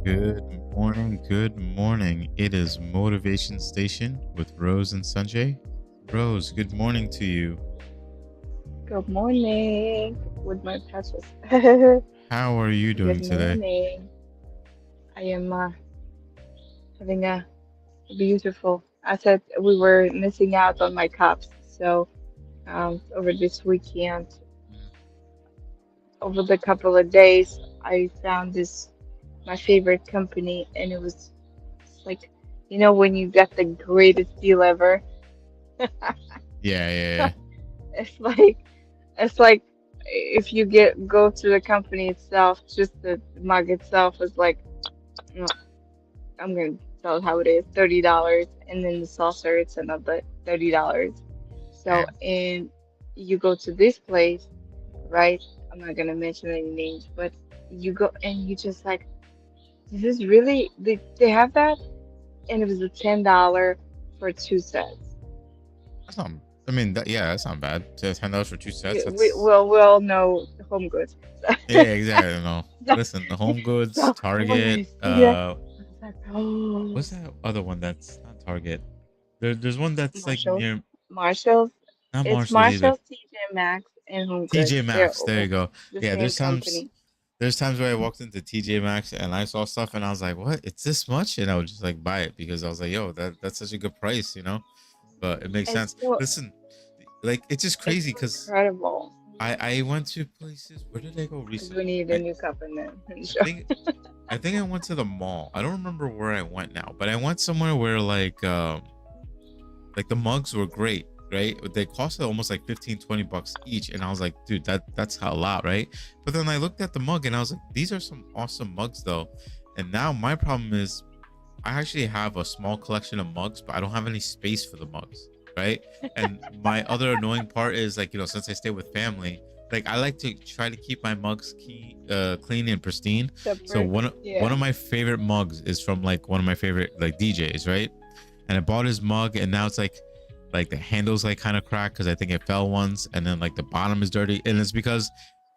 Good morning. Good morning. It is Motivation Station with Rose and Sanjay. Rose, good morning to you. Good morning with my patches. Good How are you doing today? morning. I am having a beautiful. I said we were missing out on my cups. So over this weekend, over the couple of days, I found this my favorite company, and it was like, when you get the greatest deal ever. Yeah, yeah, It's like it's like if you go to the company itself, just the mug itself is like. I'm gonna tell it how it is, $30, and then the saucer it's another $30. So, yeah. and you go to this place, right? I'm not gonna mention any names, but you go and you just like, this is really they have that, and it was a $10 for two sets. That's not. I mean, yeah, that's not bad. $10 for two sets. We That's well we all know Home Goods. yeah, exactly. No, So, listen, the Home Goods, so when Target. I see that, I was like, What's oh, that other one? That's not Target. There's one that's like Marshalls, near, Marshalls. not It's Marshalls either. Marshalls, TJ Maxx, and Home TJ Goods. They're Maxx. There you all go. the Yeah, same company. there's times where I walked into TJ Maxx and I saw stuff and I was like, "What? It's this much?" And I would just like buy it because I was like, "Yo, that's such a good price," you know. But it makes It's sense. so Listen, like it's just it's crazy so because incredible. I went to places. Where did I go I do recently? need a new cup in there. I Sure. think I think I went to the mall. I don't remember where I went now, but I went somewhere where like the mugs were great, right? They costed almost like 15, $20 each, and I was like, dude, that's a lot, right? But then I looked at the mug and I was like, these are some awesome mugs though. And now my problem is I actually have a small collection of mugs, but I don't have any space for the mugs, right? And my other annoying part is like, since I stay with family, like I like to try to keep my mugs clean and pristine. So Separate. one Yeah. of my favorite mugs is from like one of my favorite like DJs, right? And I bought his mug, and now it's like the handle's like kind of cracked because I think it fell once, and then like the bottom is dirty, and it's because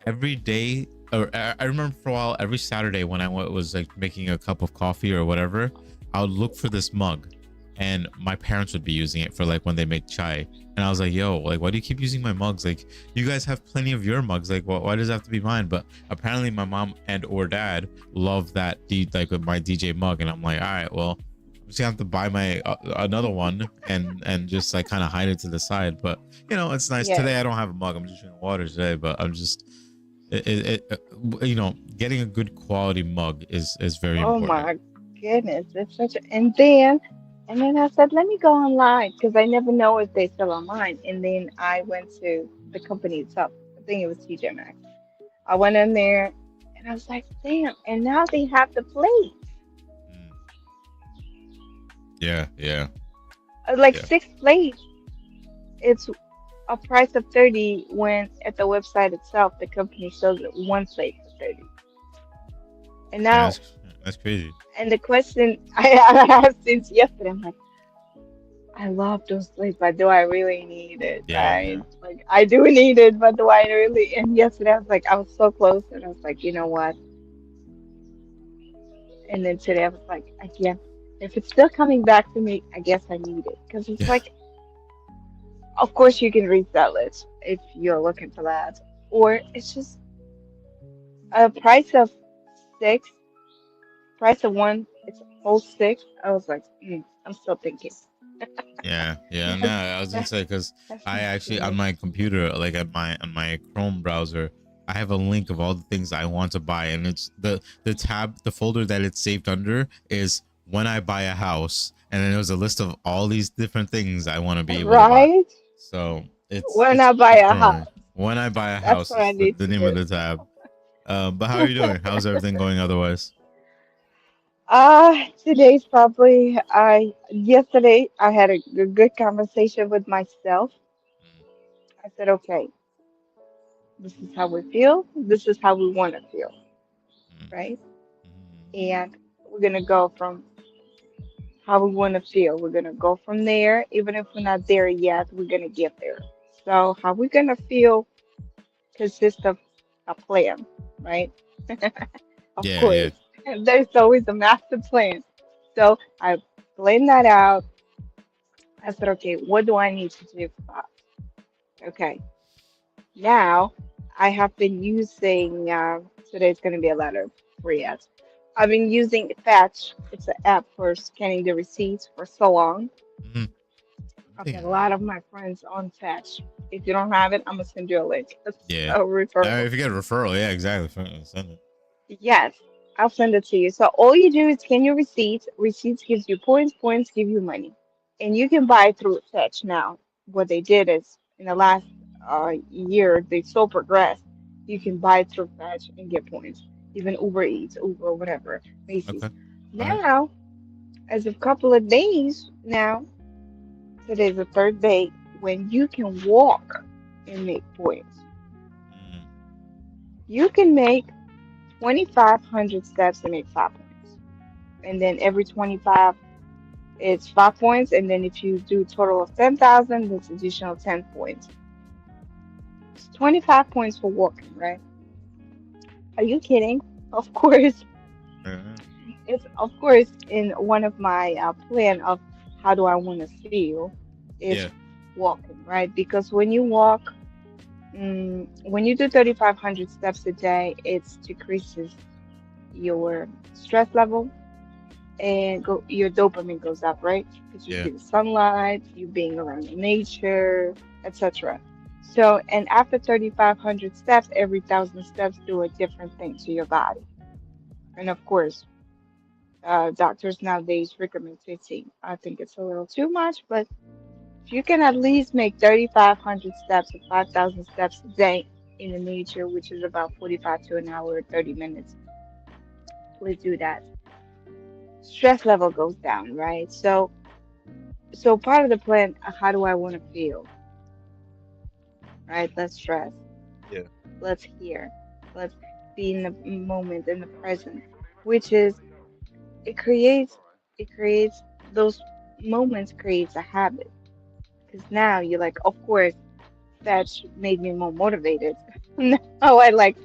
every day, or I remember for a while, every Saturday when was like making a cup of coffee or whatever, I would look for this mug, and my parents would be using it for like when they make chai, and I was like, yo, like why do you keep using my mugs? Like you guys have plenty of your mugs, like why does it have to be mine? But apparently my mom and or dad love that like with my DJ mug, and I'm like, all right, well, I'm just gonna have to buy my another one and just like kind of hide it to the side. But it's nice. Yes. Today I don't have a mug. I'm just drinking water today. But I'm just getting a good quality mug is very Oh important. my goodness. It's such a and then I said, let me go online because I never know if they sell online. And then I went to the company itself. I think it was TJ Maxx. I went in there and I was like, damn. And now they have the plates. Mm. Yeah, yeah, Like yeah. six plates. It's a price of 30 when at the website itself the company shows it one plate for 30. And Yeah, now that's crazy. and the question I asked since yesterday, I'm like, I love those plates, but do I really need it? Yeah, yeah, I do need it, but do I really? And yesterday I was like, I was so close, and I was like, you know what? And then today I was like, again, if it's still coming back to me, I guess I need it because it's yeah, like, of course you can resell it if you're looking for that, or it's just a price of six, price of one, it's whole six. I was like, I'm still thinking. yeah, yeah. No, That's I was gonna that's say because that's I not actually on good. my computer, like at my on my Chrome browser, I have a link of all the things I want to buy, and it's the folder that it's saved under is when I buy a house, and then there's a list of all these different things I want to be able to buy. Right? So it's When it's I buy it's a growing. house, When I buy a that's house what I is need the to name of do. the tab. But how are you doing? How's everything going otherwise? Today's probably I yesterday I had a good conversation with myself. I said, okay, this is how we feel. This is how we want to feel, Mm, right? mm, And we're gonna go from how we want to feel. We're gonna go from there. Even if we're not there yet, we're gonna get there. So how we're gonna feel consists of a plan, right? Of yeah, yeah, course. There's always a master plan. So I planned that out. I said, okay, what do I need to do for that? Okay, now I have been using, today's going to be a lot of free ads. I've been using Fetch. It's an app for scanning the receipts for so long. Mhm. I've Yeah. got a lot of my friends on Fetch. If you don't have it, I'm going to send you a link. It's Yeah. a referral. If you get a referral, yeah, exactly. Send it. Yes, I'll send it to you. So all you do is scan your receipts. Receipts gives you points. Points give you money, and you can buy through Fetch now. What they did is in the last year they so progressed. You can buy through Fetch and get points. Even Uber Eats, Uber, whatever, Macy's. Okay. All right. Now, as of couple of days now, today's the third day when you can walk and make points. Mm. You can make 2,500 steps and make 5 points. And then every 25 it's 5 points, and then if you do a total of 10,000, that's additional 10 points. It's 25 points for walking, right? Are you kidding? Of course, Uh, it's of course in one of my plan of how do I want to feel is yeah. walking, right? Because when you walk, when you do 3,500 steps a day, it decreases your stress level and your dopamine goes up, right? Because you Yeah. see the sunlight, you being around nature, etc. So, and after 3,500 steps, every 1,000 steps do a different thing to your body. And of course, doctors nowadays recommend 15. I think it's a little too much, but if you can at least make 3,500 steps or 5,000 steps a day in the nature, which is about 45 to an hour, 30 minutes, please do that. Stress level goes down, right? So part of the plan, how do I want to feel? Right? Let's stress. Yeah. Let's hear. Let's be in the moment, in the present, which is it creates those moments creates a habit. Because now you're like, of course, that made me more motivated. Now I like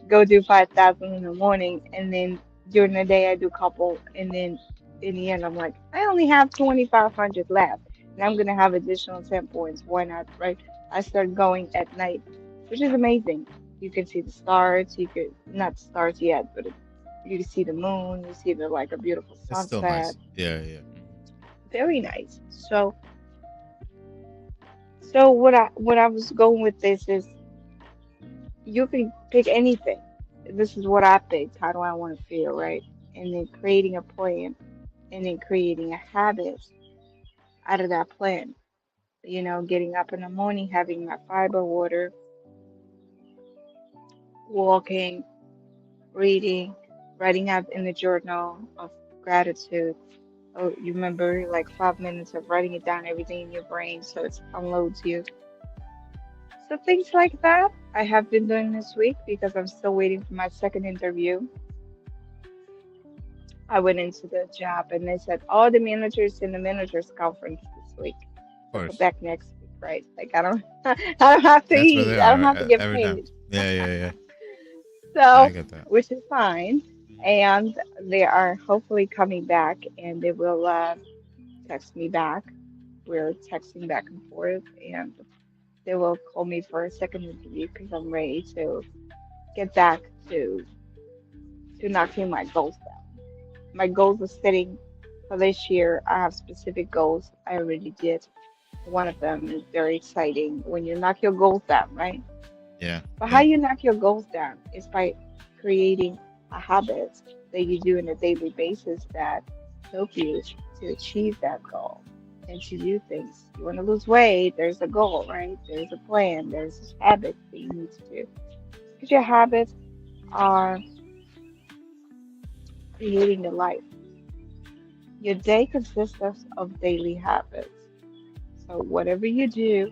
go do 5,000 in the morning, and then during the day I do couple, and then in the end I'm like, I only have 2,500 left, and I'm gonna have additional 10 points. Why not, right? I start going at night, which is amazing. You can see the stars. You could not stars yet, but you can see the moon. You see the like a beautiful It's still sunset. nice. Yeah. Yeah. Mhm. Very nice. So what I was going with this is you can pick anything. This is what I picked. How do I want to feel, right? And then creating a plan and then creating a habit out of that plan. Getting up in the morning, having my fiber water, walking, reading, writing up in the journal of gratitude. Oh, you remember like 5 minutes of writing it down, everything in your brain, so it unloads you. So things like that I have been doing this week because I'm still waiting for my second interview. I went into the job and they said all the managers in the managers conference this week. Of So come course. back next week, right? Like I don't I don't have to That's where they eat. I don't are have to get every time. paid. Yeah. Yeah. Yeah. I So get that. which is fine. Mhm. And they are hopefully coming back and they will text me back. We're texting back and forth and they will call me for a second interview because I'm ready to get back to knocking my goals down. My goals are setting for this year. I have specific goals I already did. One of them is very exciting when you knock your goals down, right? Yeah. But how Yeah. you knock your goals down is by creating a habit that you do on a daily basis that help you to achieve that goal and to do things. You want to lose weight, there's a goal, right? There's a plan, there's a habit that you need to do. Because your habits are creating the life. Your day consists of daily habits. So whatever you do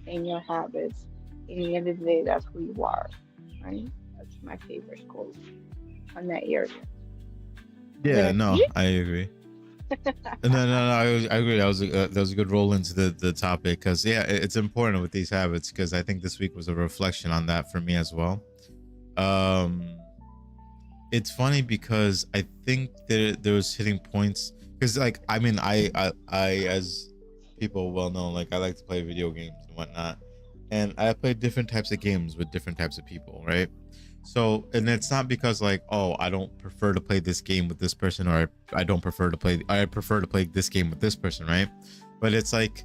in your habits, in the end of the day, that's who you are, right? That's my favorite quote on that area. I'm Yeah. gonna No, eat. I agree. No, no, no. I agree. That was a good roll into the topic because yeah, it's important with these habits because I think this week was a reflection on that for me as well. Um, it's funny because I think there was hitting points because like I mean I as people well know, like I like to play video games and whatnot, and I play different types of games with different types of people, right? So, and it's not because like, oh, I don't prefer to play this game with this person, or I don't prefer to play, I prefer to play this game with this person, right? But it's like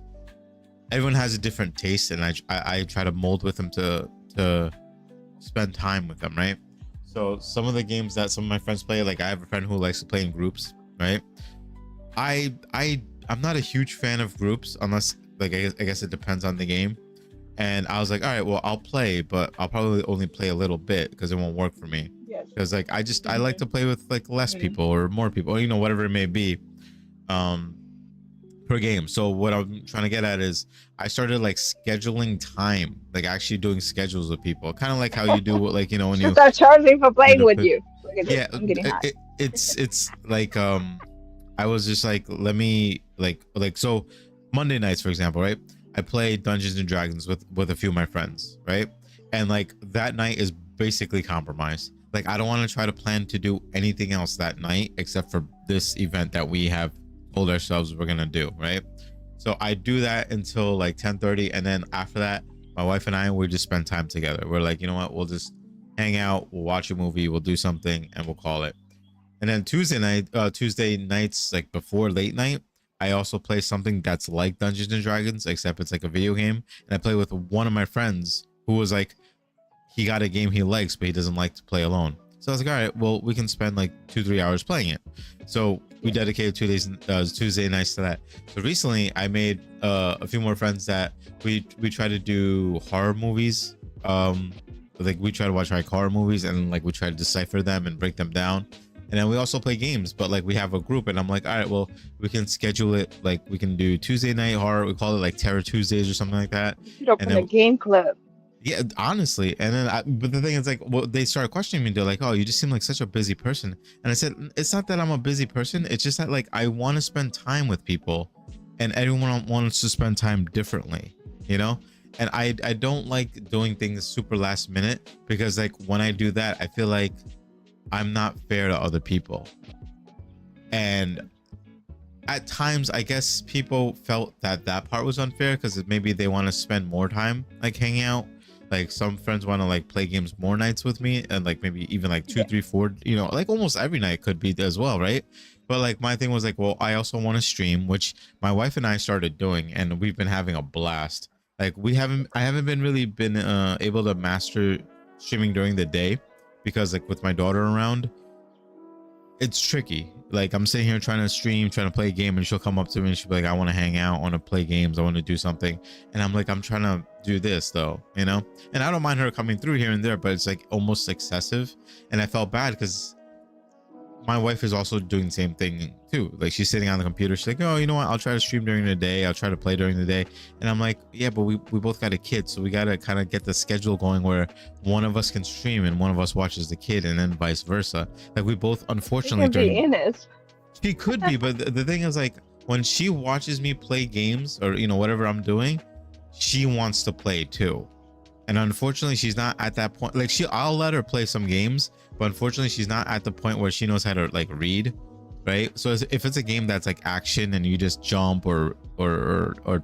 everyone has a different taste, and I try to mold with them to spend time with them, right? So some of the games that some of my friends play, like I have a friend who likes to play in groups, right? I'm not a huge fan of groups unless like I guess it depends on the game. And I was like, all right, well, I'll play, but I'll probably only play a little bit because it won't work for me. Yes. Because like I like Mhm. to play with like less Mhm. people or more people, or whatever it may be, um, per game. So what I'm trying to get at is I started like scheduling time, like actually doing schedules with people, kind of like how you do like when Should you start charging for playing do with the you. Look at this. yeah, I'm getting hot. it's like I was just like, let me like so Monday nights, for example, right? I play Dungeons and Dragons with a few of my friends, right? And like that night is basically compromised. Like I don't want to try to plan to do anything else that night except for this event that we have told ourselves we're gonna do, right? So I do that until like 10:30, and then after that, my wife and I we just spend time together. We're like, you know what? We'll just hang out, we'll watch a movie, we'll do something, and we'll call it. And then Tuesday nights, like before late night, I also play something that's like Dungeons and Dragons, except it's like a video game. And I play with one of my friends who was like, he got a game he likes, but he doesn't like to play alone. So I was like, all right, well, we can spend like 2-3 hours playing it. So we Yes. dedicated 2 days, Tuesday nights to that. So recently, I made a few more friends that we try to do horror movies. Like we try to watch like horror movies, and like we try to decipher them and break them down. And then we also play games, but like we have a group, and I'm like, all right, well, we can schedule it. Like we can do Tuesday night horror. We call it like Terror Tuesdays or something like that. You should And open a then game club. yeah, honestly. And then but the thing is like, well, they started questioning me. They're like, oh, you just seem like such a busy person. And I said, it's not that I'm a busy person. It's just that like I want to spend time with people, and everyone wants to spend time differently, you know? And I don't like doing things super last minute, because like when I do that, I feel like I'm not fair to other people. And at times, I guess people felt that that part was unfair because maybe they want to spend more time like hanging out. Like some friends want to like play games more nights with me, and like maybe even like two, Yeah. three, four, like almost every night could be as well, right? But like my thing was like, well, I also want to stream, which my wife and I started doing, and we've been having a blast. Like I haven't been really been able to master streaming during the day because like with my daughter around, it's tricky. Like I'm sitting here trying to stream, trying to play a game, and she'll come up to me and she'll be like, I want to hang out, I want to play games, I want to do something. And I'm like, I'm trying to do this though, And I don't mind her coming through here and there, but it's like almost excessive. And I felt bad because my wife is also doing the same thing too. Like she's sitting on the computer. She's like, oh, you know what? I'll try to stream during the day. I'll try to play during the day. And I'm like, yeah, but we both got a kid. So we got to kind of get the schedule going where one of us can stream and one of us watches the kid, and then vice versa. Like we both, It unfortunately, can be during in it. she could be, but the thing is like when she watches me play games or, whatever I'm doing, she wants to play too. And unfortunately, she's not at that point. Like I'll let her play some games, but unfortunately, she's not at the point where she knows how to like read, right? So if it's a game that's like action and you just jump or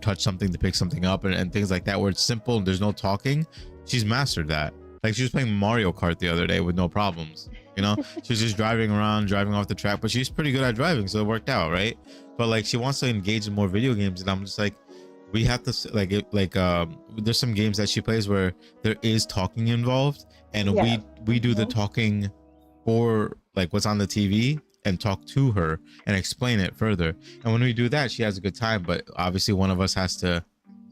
touch something to pick something up and things like that, where it's simple and there's no talking, she's mastered that. Like she was playing Mario Kart the other day with no problems. She was just driving around, driving off the track, but she's pretty good at driving, so it worked out, right? But like she wants to engage in more video games, and I'm just like, we have to there's some games that she plays where there is talking involved, and Yes. we do the Hmm. talking for like what's on the TV and talk to her and explain it further. And when we do that, she has a good time, but obviously one of us has to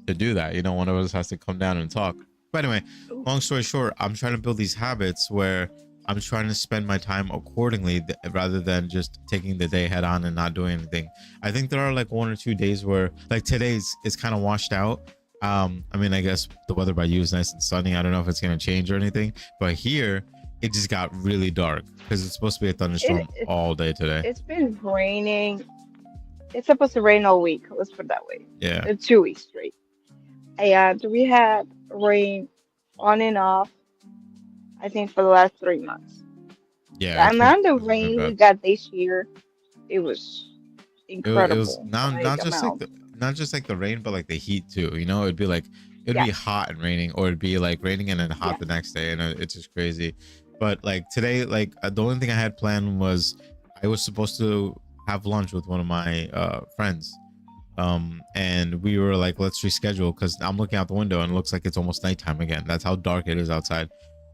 do that. One of us has to come down and talk. But anyway, long story short, I'm trying to build these habits where I'm trying to spend my time accordingly rather than just taking the day head on and not doing anything. I think there are like 1 or 2 days where like today's is kind of washed out. I mean, I guess the weather by you is nice and sunny. I don't know if it's going to change or anything, but here it just got really dark because it's supposed to be a thunderstorm It, all day today. it's been raining. It's supposed to rain all week. Let's put it that way. Yeah. 2 weeks straight. And we had rain on and off, I think, for the last 3 months. Yeah, The amount of it's been rain we bad. got this year, it was It was incredible. now Like not just like amount. the not just like the rain, but like the heat too. You know, it'd be like it'd be Yes, hot and raining, or it'd be like raining and then hot yes. the next day, and it's just crazy. But like today, like the only thing I had planned was I was supposed to have lunch with one of my friends, and we were like, let's reschedule because I'm looking out the window and it looks like it's almost nighttime again. That's how dark it is outside.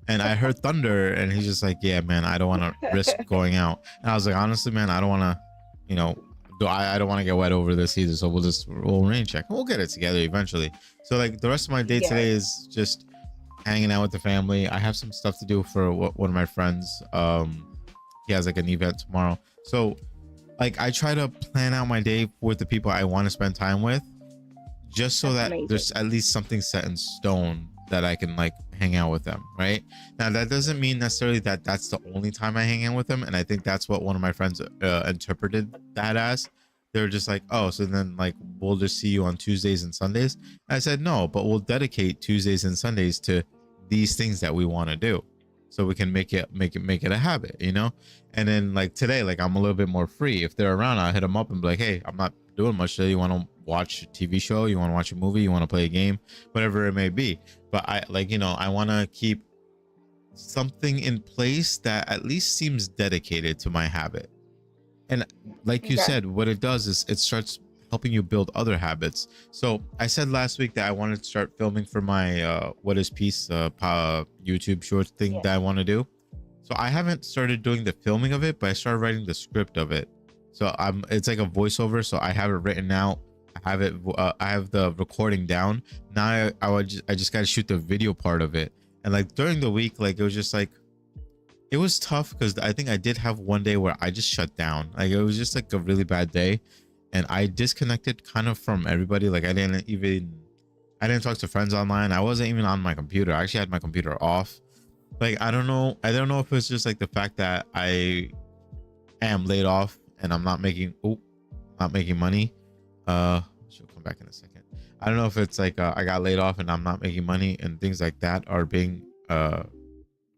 And I heard thunder, and he's just like, yeah, man, I don't want to risk going out. And I was like, honestly, man, I don't want to, you know, I don't want to get wet over this either. So we'll rain check and we'll get it together eventually. So like the rest of my day Yes. today is just hanging out with the family. I have some stuff to do for one of my friends. He has like an event tomorrow. So like I try to plan out my day with the people I want to spend time with, just so That's that amazing. there's at least something set in stone that I can like hang out with them, right? Now that doesn't mean necessarily that that's the only time I hang out with them, and I think that's what one of my friends interpreted that as. They were just like, oh, so then like we'll just see you on Tuesdays and Sundays. And I said no, but we'll dedicate Tuesdays and Sundays to these things that we want to do, so we can make it a habit, you know. And then like today, like I'm a little bit more free. If they're around, I'll hit them up and be like, hey, I'm not doing much today. You want to watch a TV show? You want to watch a movie? You want to play a game? Whatever it may be. But I like, you know, I want to keep something in place that at least seems dedicated to my habit. And like you Okay. said, what it does is it starts helping you build other habits. So I said last week that I wanted to start filming for my What is Peace YouTube short thing Yes. that I want to do. So I haven't started doing the filming of it, but I started writing the script of it. So it's like a voiceover. So I have it written out. I have the recording down. Now I just got to shoot the video part of it. And like during the week, like it was just like it was tough because I think I did have one day where I just shut down. Like it was just like a really bad day, and I disconnected kind of from everybody. Like I didn't talk to friends online. I wasn't even on my computer. I actually had my computer off. Like I don't know. I don't know if it's just like the fact that I am laid off and I'm not making money. She'll come back in a second. I don't know if it's like I got laid off and I'm not making money and things like that are being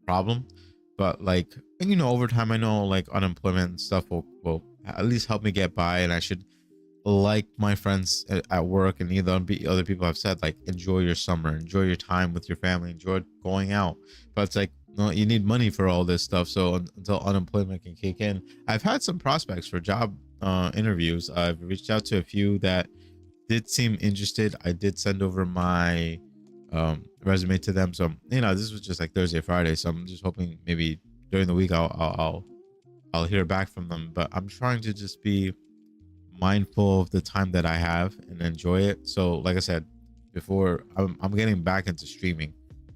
problem. But like, and you know, over time I know like unemployment and stuff will at least help me get by, and I should, like my friends at work and other people have said, like enjoy your summer, enjoy your time with your family, enjoy going out. But it's like, no, you need money for all this stuff. So until unemployment can kick in, I've had some prospects for job interviews. I've reached out to a few that did seem interested. I did send over my resume to them. So you know, this was just like Thursday, Friday. So I'm just hoping maybe during the week I'll hear back from them. But I'm trying to just be mindful of the time that I have and enjoy it. So like I said before, I'm getting back into streaming,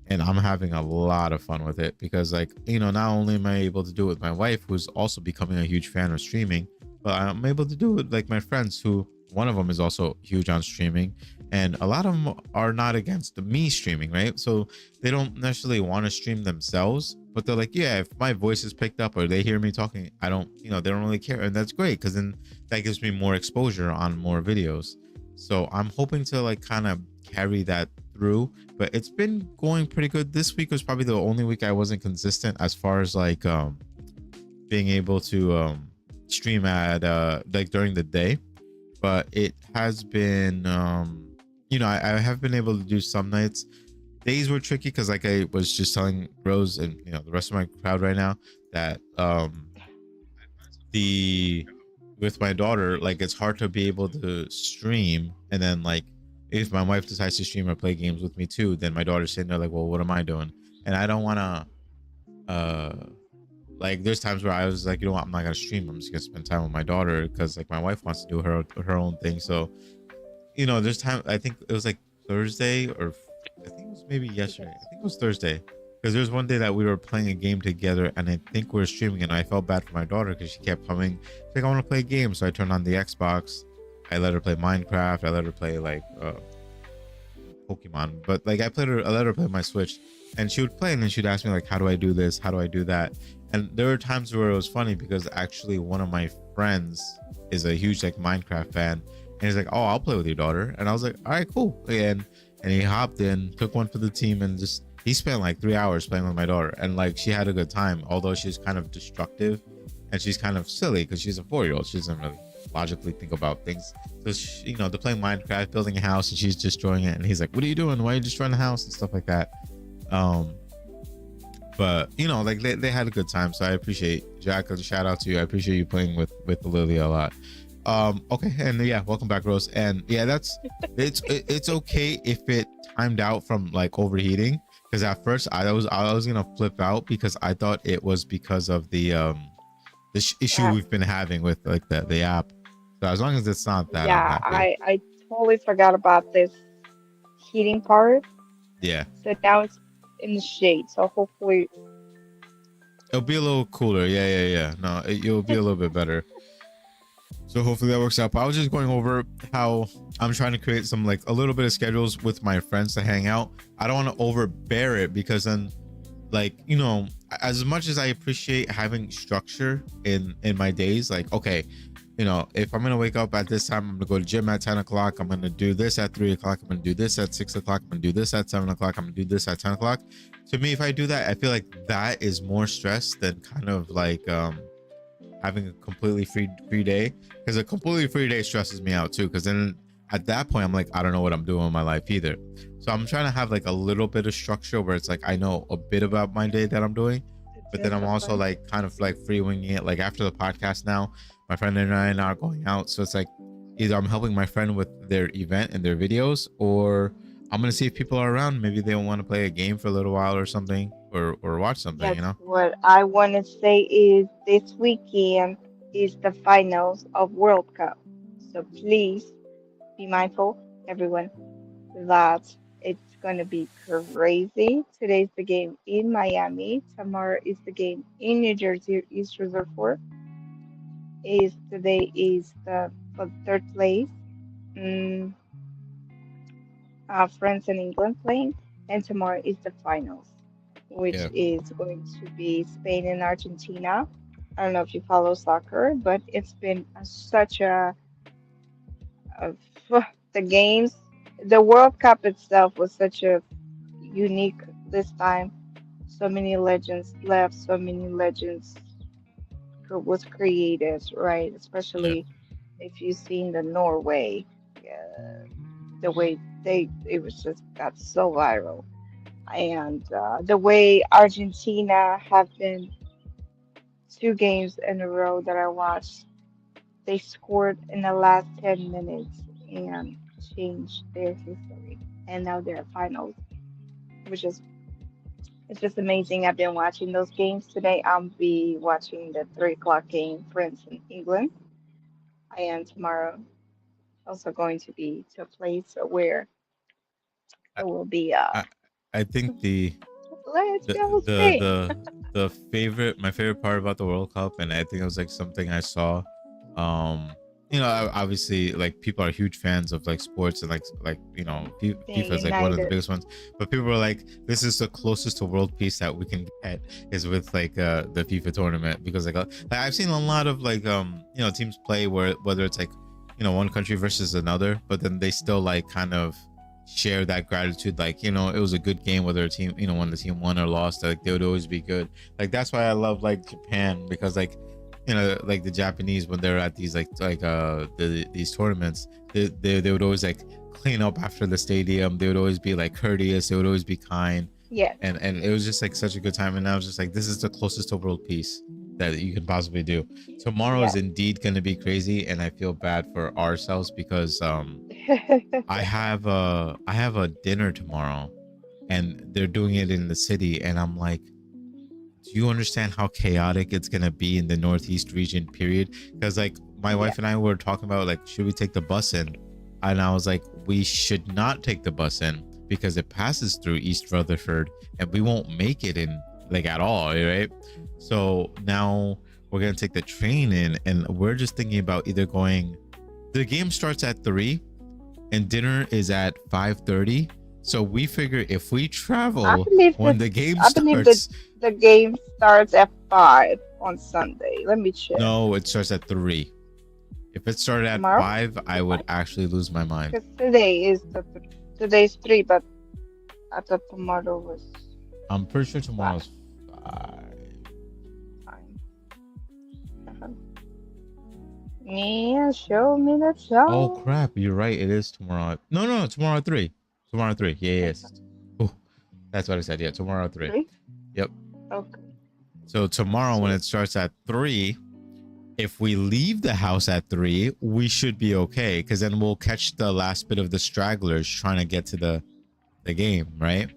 and I'm having a lot of fun with it because like, you know, not only am I able to do it with my wife, who's also becoming a huge fan of streaming, but I'm able to do it with like my friends, who one of them is also huge on streaming, and a lot of them are not against me streaming, right? So they don't necessarily want to stream themselves, but they're like, yeah, if my voice is picked up or they hear me talking, I don't, you know, they don't really care. And that's great because then that gives me more exposure on more videos. So I'm hoping to like kind of carry that through, but it's been going pretty good. This week was probably the only week I wasn't consistent as far as like being able to stream at like during the day, but it has been you know, I have been able to do some nights. Days were tricky because like I was just telling Rose and you know the rest of my crowd right now that the with my daughter, like it's hard to be able to stream, and then like if my wife decides to stream or play games with me too, then my daughter's sitting there like, well, what am I doing? And I don't want to like there's times where I was like, you know what, I'm not gonna stream, I'm just gonna spend time with my daughter because like my wife wants to do her own thing. So you know, there's time, I think it was like Thursday, or I think it was maybe yesterday, I think it was Thursday, because there's one day that we were playing a game together and I think we were streaming, and I felt bad for my daughter because she kept coming, she's like, I want to play a game. So I turned on the Xbox, I let her play Minecraft, I let her play like Pokemon, but like I let her play my Switch, and she would play and then she'd ask me like, how do I do this, how do I do that? And there were times where it was funny because actually one of my friends is a huge like Minecraft fan, and he's like, oh, I'll play with your daughter. And I was like, all right, cool. And he hopped in, took one for the team, and just he spent like 3 hours playing with my daughter, and like she had a good time, although she's kind of destructive and she's kind of silly because she's a 4-year-old. She doesn't really logically think about things. So she, they're playing Minecraft, building a house, and she's destroying it, and he's like, what are you doing, why are you destroying the house, and stuff like that. But like they had a good time, so I appreciate Jack. Shout out to you. I appreciate you playing with Lily a lot. Okay, and yeah, welcome back, Rose. And yeah, it's okay if it timed out from like overheating, because at first I was gonna flip out because I thought it was because of the issue we've been having with like the app. So as long as it's not that, I'm Yeah, happy. I totally forgot about this heating part. Yeah, So now it's in the shade. So hopefully, it'll be a little cooler. Yeah. No, it'll be a little bit better. So hopefully that works out. But I was just going over how I'm trying to create some like a little bit of schedules with my friends to hang out. I don't want to overbear it, because then like, as much as I appreciate having structure in my days, like, okay, if I'm gonna wake up at this time, I'm gonna go to gym at 10 o'clock, I'm gonna do this at 3 o'clock, I'm gonna do this at 6 o'clock, I'm gonna do this at 7 o'clock, I'm gonna do this at 10 o'clock. To me, if I do that, I feel like that is more stress than kind of like having a completely free day, because a completely free day stresses me out too, because then at that point I'm like, I don't know what I'm doing in my life either. So I'm trying to have like a little bit of structure where it's like I know a bit about my day that I'm doing, but then I'm also discipline. like kind of like free winging it. Like after the podcast now, my friend and I are not going out, so it's like either I'm helping my friend with their event and their videos, or I'm gonna see if people are around. Maybe they want to play a game for a little while or something, or watch something, Yes, what I want to say is this weekend is the finals of World Cup. So please be mindful, everyone, that it's going to be crazy. Today's the game in Miami. Tomorrow is the game in New Jersey, East Reservoir. Is today is the for the third place. Mm, France and England playing, and tomorrow is the finals, which yeah. is going to be Spain and Argentina. I don't know if you follow soccer, but it's been such a the games, the World Cup itself was such a unique this time. So many legends left, so many legends was created, right? Yeah. Especially if you've seen the Norway, the way it was just got so viral, and the way Argentina have been 2 games in a row that I watched. They scored in the last 10 minutes and changed their history. And now they're at finals, which is it's just amazing. I've been watching those games today. I'll be watching the 3 o'clock game, France and England. And tomorrow also going to be to a place where I it will be I, I think let's the go the Spain. the favorite my favorite part about the World Cup, and I think it was like something I saw, um obviously like people are huge fans of like sports, and like Being FIFA is like one of the united. biggest ones, but people are like, this is the closest to world peace that we can get, is with like the FIFA tournament, because like I've seen a lot of like teams play where whether it's like one country versus another, but then they still like kind of share that gratitude, like it was a good game, whether a team when the team won or lost, like they would always be good. Like that's why I love like Japan, because like like the Japanese, when they're at these these tournaments, they would always like clean up after the stadium, they would always be like courteous, they would always be kind, Yes, and it was just like such a good time. And I was just like, this is the closest to world peace that you can possibly do. Tomorrow is yes. indeed going to be crazy, and I feel bad for ourselves, because I have a dinner tomorrow, and they're doing it in the city, and I'm like, do you understand how chaotic it's gonna be in the Northeast region, period? Because like my Yeah, wife and I were talking about like, should we take the bus in? And I was like, we should not take the bus in, because it passes through East Rutherford and we won't make it in like at all, right? So now we're gonna take the train in, and we're just thinking about either going. The game starts at 3 and dinner is at 5:30. So we figure if we I travel believe when that the game I believe that starts, the game starts at 5 on Sunday. Let me check. no, it starts at 3. If it started at Tomorrow? 5, I would actually lose my mind. Because today's 3, but I thought tomorrow was. I'm pretty sure Wow. tomorrow's 5. Fine. Uh-huh. Yeah, show me the Oh show. crap! You're right. It is tomorrow. No, no, tomorrow at 3. Tomorrow at 3. Yeah, yes. Oh, that's what I said. Yeah, tomorrow at 3. Three? Yep. Okay. So Let's tomorrow when see. it starts at 3, if we leave the house at 3, we should be okay because then we'll catch the last bit of the stragglers trying to get to the game, right?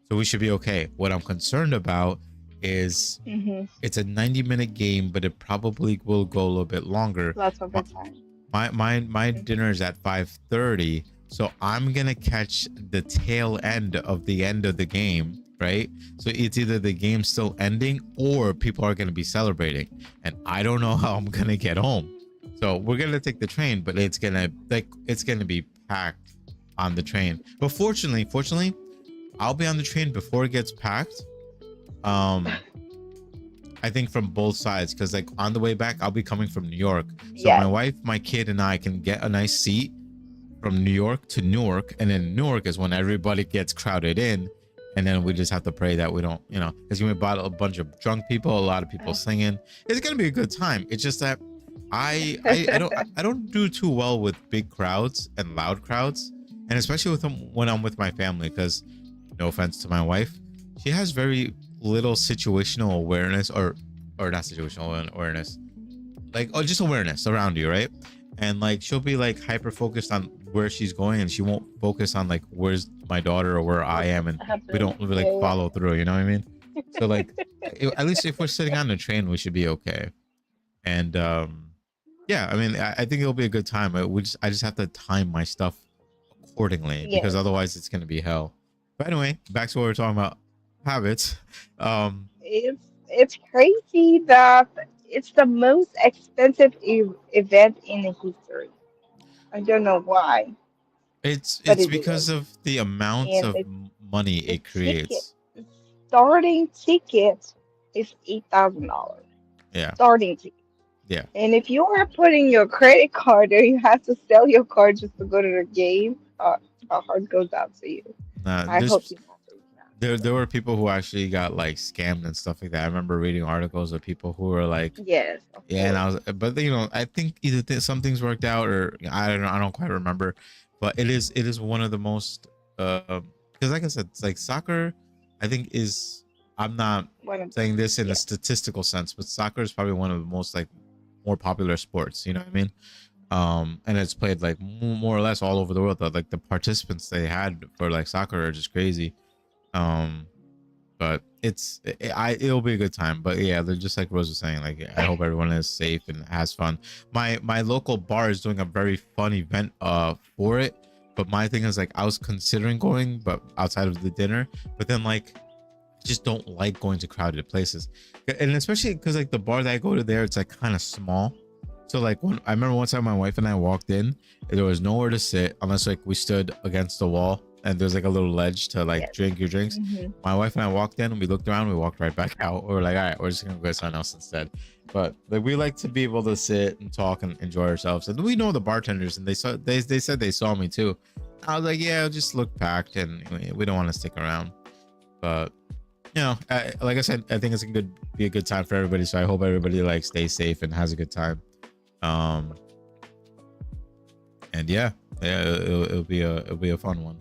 So we should be okay. What I'm concerned about is Mm-hmm. it's a 90-minute game, but it probably will go a little bit longer. Lots of My time. my Mm-hmm. dinner is at 5:30, so I'm gonna catch the tail end of the game, right? So it's either the game's still ending or people are gonna be celebrating, and I don't know how I'm gonna get home. So we're gonna take the train, but it's gonna be packed on the train. But fortunately, I'll be on the train before it gets packed. Um, I think from both sides, because like on the way back, I'll be coming from New York. So my Yes. wife, my kid, and I can get a nice seat from New York to Newark, and then Newark is when everybody gets crowded in, and then we just have to pray that we don't, because we bought a bunch of drunk people, a lot of people singing. It's gonna be a good time. It's just that I don't do too well with big crowds and loud crowds, and especially when I'm with my family, because no offense to my wife, she has very little situational awareness, or not situational awareness, like, oh, just awareness around you, right? And like she'll be like hyper focused on where she's going, and she won't focus on like where's my daughter or where I What's am, and we happening? don't really like Yeah, follow through, you know what I mean? So like at least if we're sitting on the train, we should be okay. And yeah, I mean, I think it'll be a good time. I just have to time my stuff accordingly, yeah. because Yes. otherwise it's gonna be hell. But anyway, back to what we are talking about, habits. It's crazy that it's the most expensive event in history. I don't know why, but It's it is. because of the amount And of money the it ticket, creates. the starting ticket is $8,000. Yeah, Starting ticket. yeah. And if you are putting your credit card or you have to sell your card just to go to the game, our heart goes out to you. Nah, I hope you not do there that. were people who actually got like scammed and stuff like that. I remember reading articles of people who were like, Yes, of yeah, and course. but I think either some things worked out, or I don't know, I don't quite remember. But it is one of the most, because like I said, it's like soccer. I think is I'm not One of saying this in a yeah, statistical sense, but soccer is probably one of the most like more popular sports. You know what I mean? And it's played like more or less all over the world. Like the participants they had for like soccer are just crazy. Um, but it'll be a good time. But yeah, they're just like Rose was saying, like I hope everyone is safe and has fun. My local bar is doing a very fun event for it, but my thing is like I was considering going, but outside of the dinner, but then like just don't like going to crowded places, and especially because like the bar that I go to there, it's like kind of small. So like when I remember one time my wife and I walked in, there was nowhere to sit unless like we stood against the wall, and there's like a little ledge to like yes. drink your drinks. Hmm. My wife and I walked in and we looked around, we walked right back out. We were like, all right, we're just gonna go something else instead. But like we like to be able to sit and talk and enjoy ourselves. And we know the bartenders, and they said they saw me too. I was like, yeah, it just looked packed and we don't want to stick around. But like I said, I think it's gonna be a good time for everybody. So I hope everybody like stays safe and has a good time. Um, and yeah, it'll be a fun one.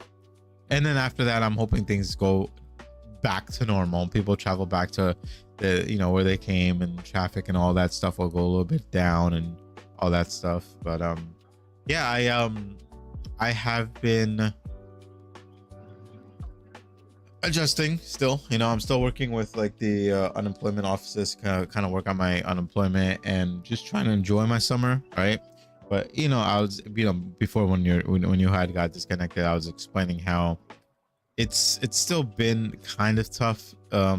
And then after that, I'm hoping things go back to normal. People travel back to where they came, and traffic and all that stuff will go a little bit down and all that stuff. But yeah, I have been adjusting still. I'm still working with like the unemployment offices, kind of work on my unemployment and just trying to enjoy my summer, right? But I was before when you had got disconnected, I was explaining how it's still been kind of tough,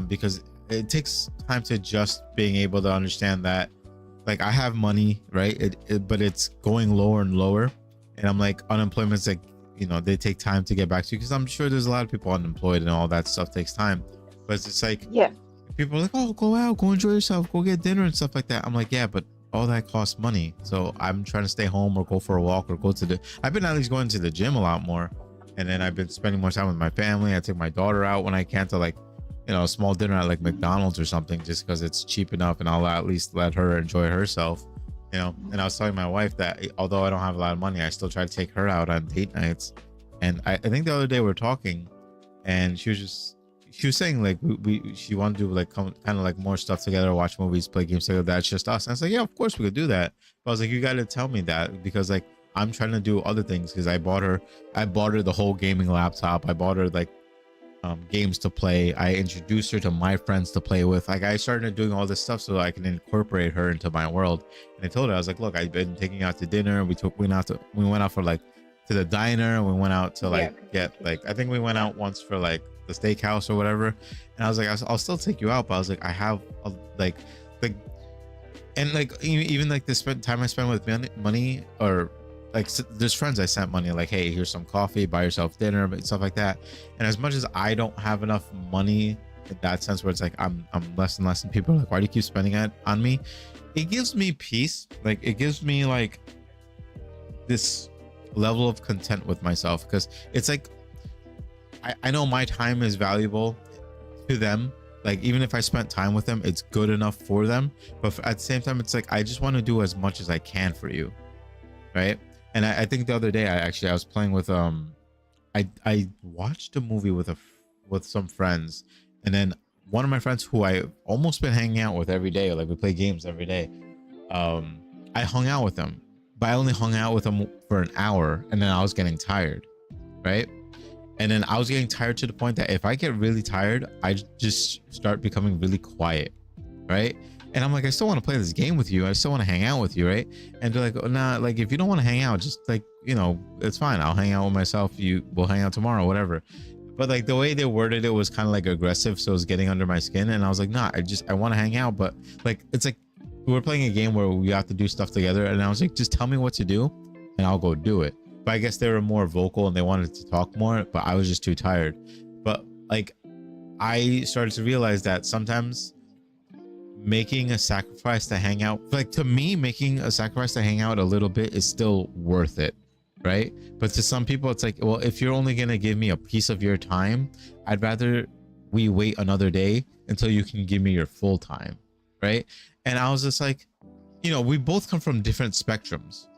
because it takes time to just being able to understand that like I have money, right? But it's going lower and lower, and I'm like, unemployment's like, they take time to get back to you, because I'm sure there's a lot of people unemployed and all that stuff takes time. But it's like Yes. people are like, oh, go out, go enjoy yourself, go get dinner and stuff like that. I'm like, yeah, but all that costs money. So I'm trying to stay home or go for a walk or I've been at least going to the gym a lot more. And then I've been spending more time with my family. I take my daughter out when I can to like a small dinner at like McDonald's or something, just because it's cheap enough, and I'll at least let her enjoy herself. And I was telling my wife that although I don't have a lot of money, I still try to take her out on date nights. And I think the other day we were talking, and she was saying like she wanted to do like kind of like more stuff together, watch movies, play games together. That's just us. And I was like, yeah, of course we could do that. But I was like, you got to tell me that, because like I'm trying to do other things, because I bought her the whole gaming laptop. I bought her like games to play. I introduced her to my friends to play with. Like I started doing all this stuff so I can incorporate her into my world. And I told her, I was like, look, I've been taking out to dinner. We went out for like to the diner. We went out to like get like, I think we went out once for like the steakhouse or whatever. And I was like, I'll still take you out, but I was like, I have like and like even like this time I spent with money, or like there's friends I sent money, like, hey, here's some coffee, buy yourself dinner, but stuff like that. And as much as I don't have enough money in that sense, where it's like I'm less and less, and people are like, why do you keep spending it on me? It gives me peace. Like it gives me like this level of content with myself, because it's like I know my time is valuable to them. Like even if I spent time with them, it's good enough for them. But at the same time, it's like I just want to do as much as I can for you, right? And I think the other day I was playing with I watched a movie with some friends, and then one of my friends who I almost been hanging out with every day, like we play games every day, I hung out with them, but I only hung out with them for an hour, and then I was getting tired, right? And then I was getting tired to the point that if I get really tired, I just start becoming really quiet, right? And I'm like, I still want to play this game with you. I still want to hang out with you, right? And they're like, oh, nah, like if you don't want to hang out, just like, it's fine. I'll hang out with myself. We'll hang out tomorrow, whatever. But like the way they worded it was kind of like aggressive, so it was getting under my skin. And I was like, nah, I want to hang out. But like, it's like we're playing a game where we have to do stuff together. And I was like, just tell me what to do and I'll go do it. But I guess they were more vocal and they wanted to talk more, but I was just too tired. But like, I started to realize that sometimes making a sacrifice to hang out, like to me, making a sacrifice to hang out a little bit is still worth it, right? But to some people, it's like, well, if you're only going to give me a piece of your time, I'd rather we wait another day until you can give me your full time, right? And I was just like, we both come from different spectrums.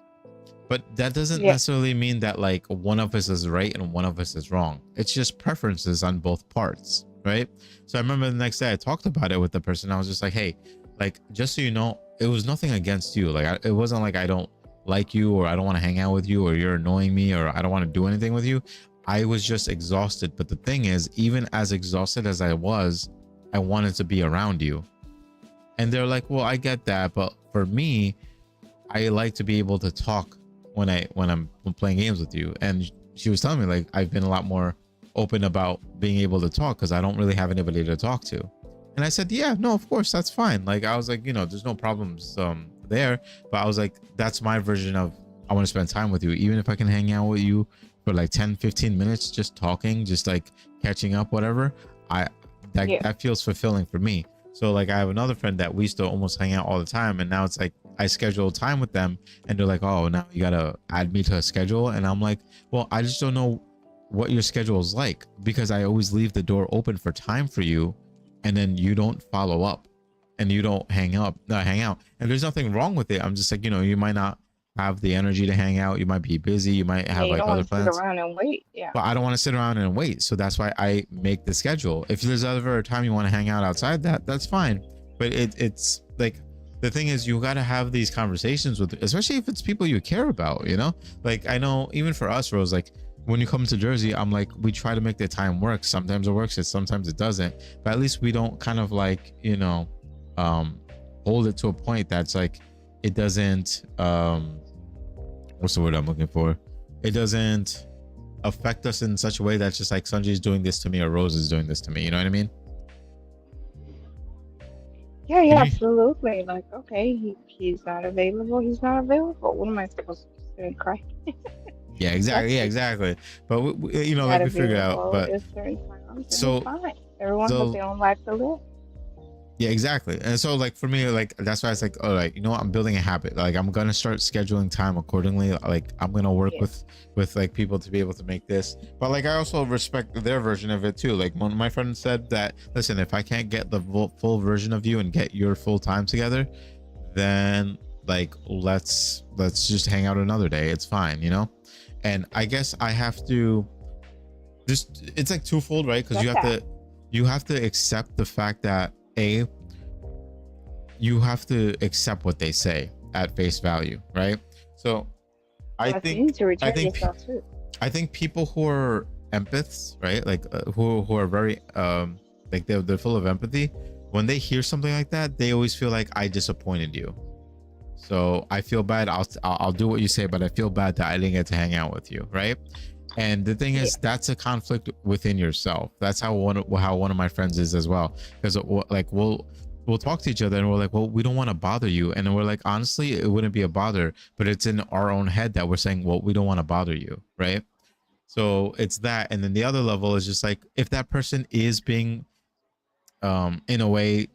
But that doesn't necessarily mean that like one of us is right and one of us is wrong. It's just preferences on both parts, right? So I remember the next day I talked about it with the person. I was just like, hey, like, just so you know, it was nothing against you. Like, it wasn't like I don't like you, or I don't want to hang out with you, or you're annoying me, or I don't want to do anything with you. I was just exhausted. But the thing is, even as exhausted as I was, I wanted to be around you. And they're like, well, I get that. But for me, I like to be able to talk when I'm playing games with you. And she was telling me like I've been a lot more open about being able to talk because I don't really have anybody to talk to. And I said, yeah, no, of course, that's fine. Like I was like, there's no problems there. But I was like, that's my version of I want to spend time with you. Even if I can hang out with you for like 10-15 minutes, just talking, just like catching up, whatever, that feels fulfilling for me. So like I have another friend that we used to almost hang out all the time, and now it's like I schedule time with them and they're like, oh, now you gotta add me to a schedule. And I'm like, well, I just don't know what your schedule is like, because I always leave the door open for time for you, and then you don't follow up and you don't hang out. And there's nothing wrong with it. I'm just like, you might not have the energy to hang out, you might be busy, you might have like other plans. Sit around and wait. But I don't want to sit around and wait. So that's why I make the schedule. If there's ever a time you want to hang out outside that, that's fine. But it's like, the thing is, you got to have these conversations with, especially if it's people you care about, like I know even for us, Rose, like when you come to Jersey, I'm like, we try to make the time work. Sometimes it works, sometimes it doesn't, but at least we don't kind of like, hold it to a point that's like, it doesn't, what's the word I'm looking for? It doesn't affect us in such a way that's just like Sanjay's doing this to me or Rose is doing this to me. You know what I mean? Yeah, absolutely. Like, okay, he's not available. He's not available. What am I supposed to sit and cry? Yeah, exactly. Yeah, exactly. But like we figure out. But so fine. Everyone has their own life to live. Yeah, exactly. And so like for me, like that's why it's like, all right, you know what, I'm building a habit. Like I'm gonna start scheduling time accordingly. Like I'm gonna work Yeah. with like people to be able to make this. But like I also respect their version of it too. Like one of my friends said that, listen, if I can't get the full version of you and get your full time together, then like let's just hang out another day. It's fine, you know? And I guess I have to just, it's like twofold, right? Because That's that. you have to accept the fact that a, you have to accept what they say at face value, right? So I Plus, you need think to I return think yourself too. I think people who are empaths, right, like who are very like they're full of empathy, when they hear something like that, they always feel like I disappointed you, so I feel bad. I'll do what you say, but I feel bad that I didn't get to hang out with you, right? And the thing Yeah. is, that's a conflict within yourself. That's how one of my friends is as well. Because like we'll talk to each other and we're like, well, we don't want to bother you, and then we're like, honestly, it wouldn't be a bother, but it's in our own head that we're saying, well, we don't want to bother you, right? So it's that. And then the other level is just like, if that person is being in a way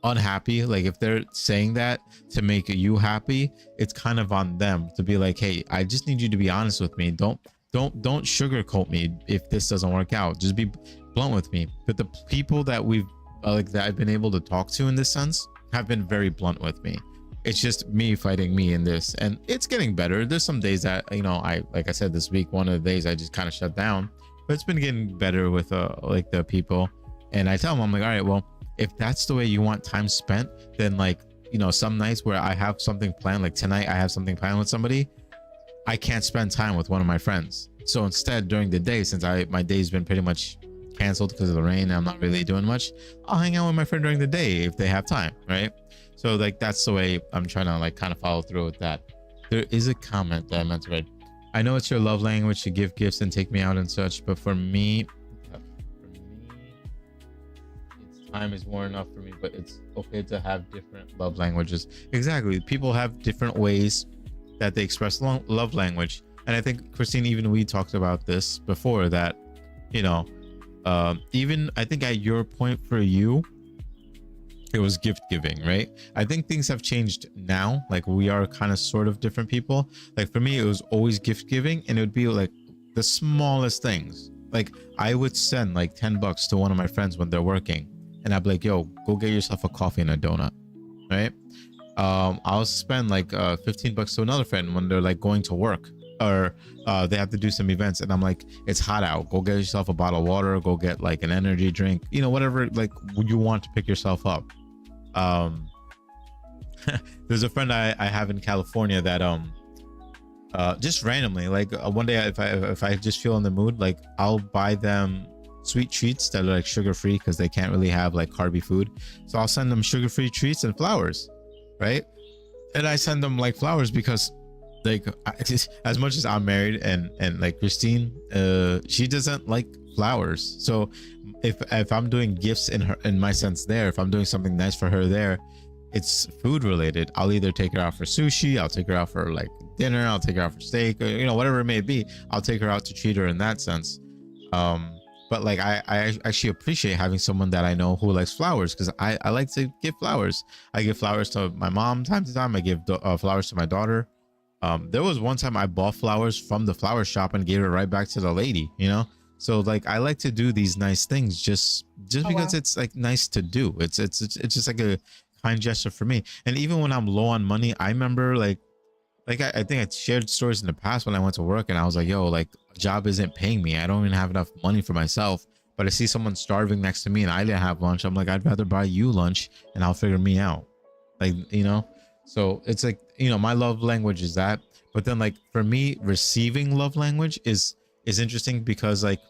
unhappy, like if they're saying that to make you happy, it's kind of on them to be like, hey, I just need you to be honest with me. Don't sugarcoat me. If this doesn't work out, just be blunt with me. But the people that we've like that I've been able to talk to in this sense have been very blunt with me. It's just me fighting me in this, and it's getting better. There's some days that, you know, I, like I said, this week, one of the days I just kind of shut down, but it's been getting better with like the people. And I tell them, I'm like, all right, well, if that's the way you want time spent, then like, you know, some nights where I have something planned, like tonight I have something planned with somebody, I can't spend time with one of my friends. So instead, during the day, since my day's been pretty much canceled because of the rain, I'm not really doing much, I'll hang out with my friend during the day if they have time, right? So like that's the way I'm trying to like kind of follow through with that. There is a comment that I meant to read. I know it's your love language to give gifts and take me out and such, but for me, it's time is more enough for me, but it's okay to have different love languages. Exactly. People have different ways that they express love language. And I think, Christine, even we talked about this before, that, you know, even I think at your point for you, it was gift giving, right? I think things have changed now. Like we are kind of sort of different people. Like for me, it was always gift giving, and it would be like the smallest things. Like I would send like $10 to one of my friends when they're working, and I'd be like, yo, go get yourself a coffee and a donut, right? I'll spend like $15 to another friend when they're like going to work, or they have to do some events, and I'm like, it's hot out, go get yourself a bottle of water, go get like an energy drink, you know, whatever like you want to pick yourself up. There's a friend I have in California that just randomly, like one day if I just feel in the mood, like I'll buy them sweet treats that are like sugar free, because they can't really have like carby food, so I'll send them sugar free treats and flowers, right? And I send them like flowers because like as much as I'm married and like Christine, she doesn't like flowers. So if I'm doing gifts in my sense there, if I'm doing something nice for her there, it's food related. I'll either take her out for sushi, I'll take her out for like dinner, I'll take her out for steak, or, you know, whatever it may be, I'll take her out to treat her in that sense. But like I actually appreciate having someone that I know who likes flowers, because I like to give flowers. I give flowers to my mom time to time. I give flowers to my daughter. There was one time I bought flowers from the flower shop and gave it right back to the lady, you know? So like I like to do these nice things just because Wow. it's like nice to do. It's just like a kind gesture for me. And even when I'm low on money, I remember like I think I shared stories in the past when I went to work and I was like, yo, like a job isn't paying me, I don't even have enough money for myself, but I see someone starving next to me and I didn't have lunch. I'm like, I'd rather buy you lunch and I'll figure me out, like, you know? So it's like, you know, my love language is that. But then like for me, receiving love language is interesting, because like,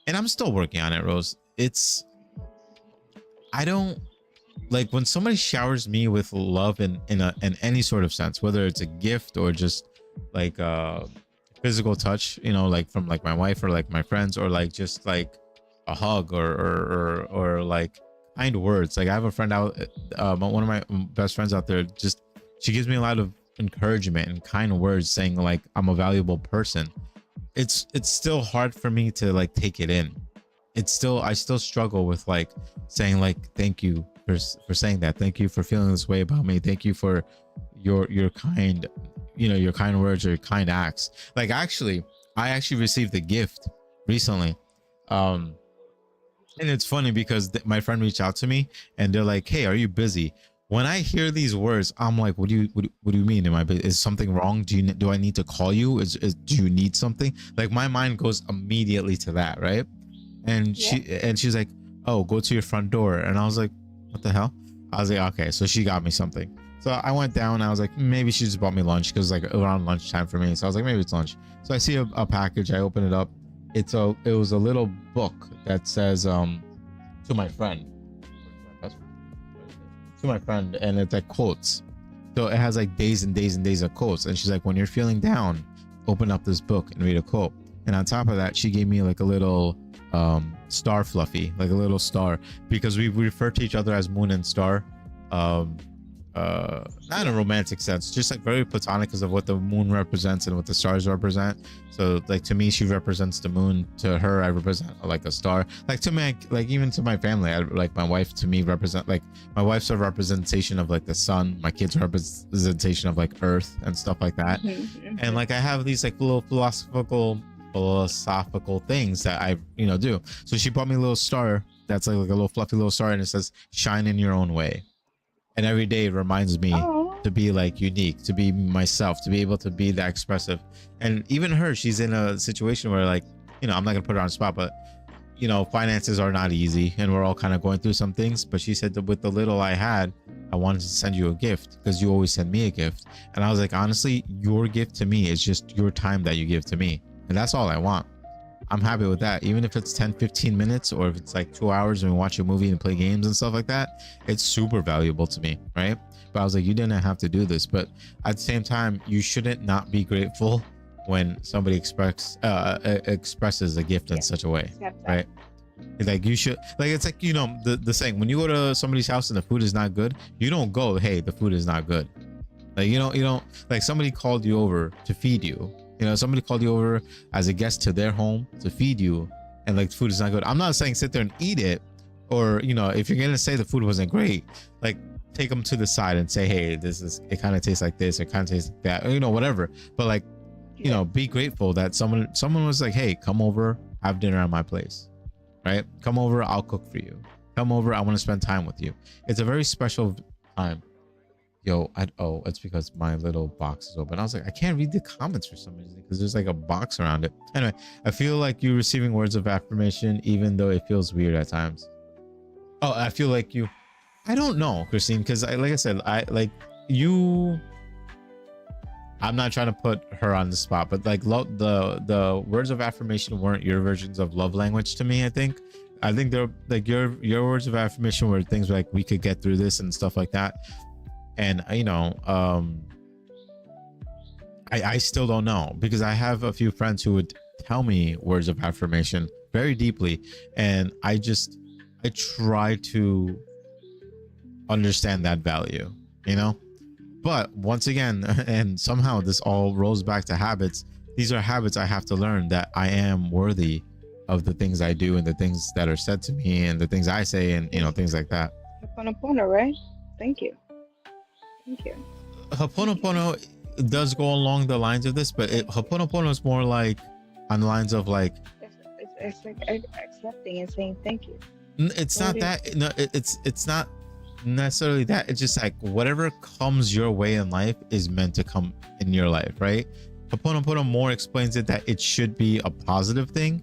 and I'm still working on it, Rose. It's, I don't like when somebody showers me with love in any sort of sense, whether it's a gift or just like physical touch, you know, like from like my wife or like my friends, or like just like a hug or like kind words. Like I have a friend out, one of my best friends out there, just she gives me a lot of encouragement and kind words, saying like I'm a valuable person. It's still hard for me to like take it in. It's still, I still struggle with like saying like thank you for saying that. Thank you for feeling this way about me. Thank you for your kind, your kind words or your kind acts. Like I actually received a gift recently. And it's funny because my friend reached out to me and they're like, "Hey, are you busy?" When I hear these words, I'm like, what do you mean? Am I busy? Is something wrong? Do I need to call you? Do you need something?" Like my mind goes immediately to that, right? And Yeah. she's like, "Oh, go to your front door." And I was like, "What the hell?" I was like, "Okay." So she got me something. So I went down. I was like, maybe she just bought me lunch because like around lunchtime for me. So I was like, maybe it's lunch. So I see a package. I open it up. It was a little book that says to my friend. To my friend, and it's like quotes. So it has like days and days and days of quotes. And she's like, when you're feeling down, open up this book and read a quote. And on top of that, she gave me like a little star fluffy, like a little star, because we refer to each other as moon and star. Not in a romantic sense, just like very platonic because of what the moon represents and what the stars represent. So like to me, she represents the moon. To her, I represent like a star. Like to me, like even to my family, I like my wife to me represent, like my wife's a representation of like the sun. My kids are representation of like earth and stuff like that. And like I have these like little philosophical things that I do. So she bought me a little star that's like a little fluffy little star, and it says "Shine in your own way." And every day it reminds me Oh. to be like unique, to be myself, to be able to be that expressive. And even her, she's in a situation where like, I'm not gonna put her on the spot, but finances are not easy and we're all kind of going through some things. But she said that with the little I had, I wanted to send you a gift because you always send me a gift. And I was like, honestly, your gift to me is just your time that you give to me. And that's all I want. I'm happy with that. Even if it's 10-15 minutes or if it's like 2 hours and we watch a movie and play games and stuff like that, it's super valuable to me, right? But I was like, you didn't have to do this. But at the same time, you shouldn't not be grateful when somebody expresses a gift in such a way, right? Like you should, like it's like the saying, when you go to somebody's house and the food is not good, you don't go, "Hey, the food is not good." Like you don't like somebody called you over to feed you. Somebody called you over as a guest to their home to feed you, and like food is not good. I'm not saying sit there and eat it, or if you're gonna say the food wasn't great, like take them to the side and say, "Hey, it kind of tastes like this, it kind of tastes like that," or whatever. But like be grateful that someone was like, "Hey, come over, have dinner at my place," right? "Come over, I'll cook for you. Come over, I want to spend time with you." It's a very special time. It's because my little box is open. I was like, I can't read the comments for some reason because there's like a box around it. Anyway, I feel like you receiving words of affirmation, even though it feels weird at times. Oh, I feel like I don't know, Christine, because like I said, I'm not trying to put her on the spot, but like the words of affirmation weren't your versions of love language to me. I think they're like your words of affirmation were things like, we could get through this and stuff like that. And I still don't know, because I have a few friends who would tell me words of affirmation very deeply, and I try to understand that value, but once again, and somehow this all rolls back to habits. These are habits I have to learn, that I am worthy of the things I do and the things that are said to me and the things I say, and things like that. Ho'oponopono, right? Thank you. Ho'oponopono does go along the lines of this, but Ho'oponopono is more like on the lines of like it's like accepting and saying thank you. It's not that. No, it's not necessarily that. It's just like whatever comes your way in life is meant to come in your life, right? Ho'oponopono more explains it that it should be a positive thing,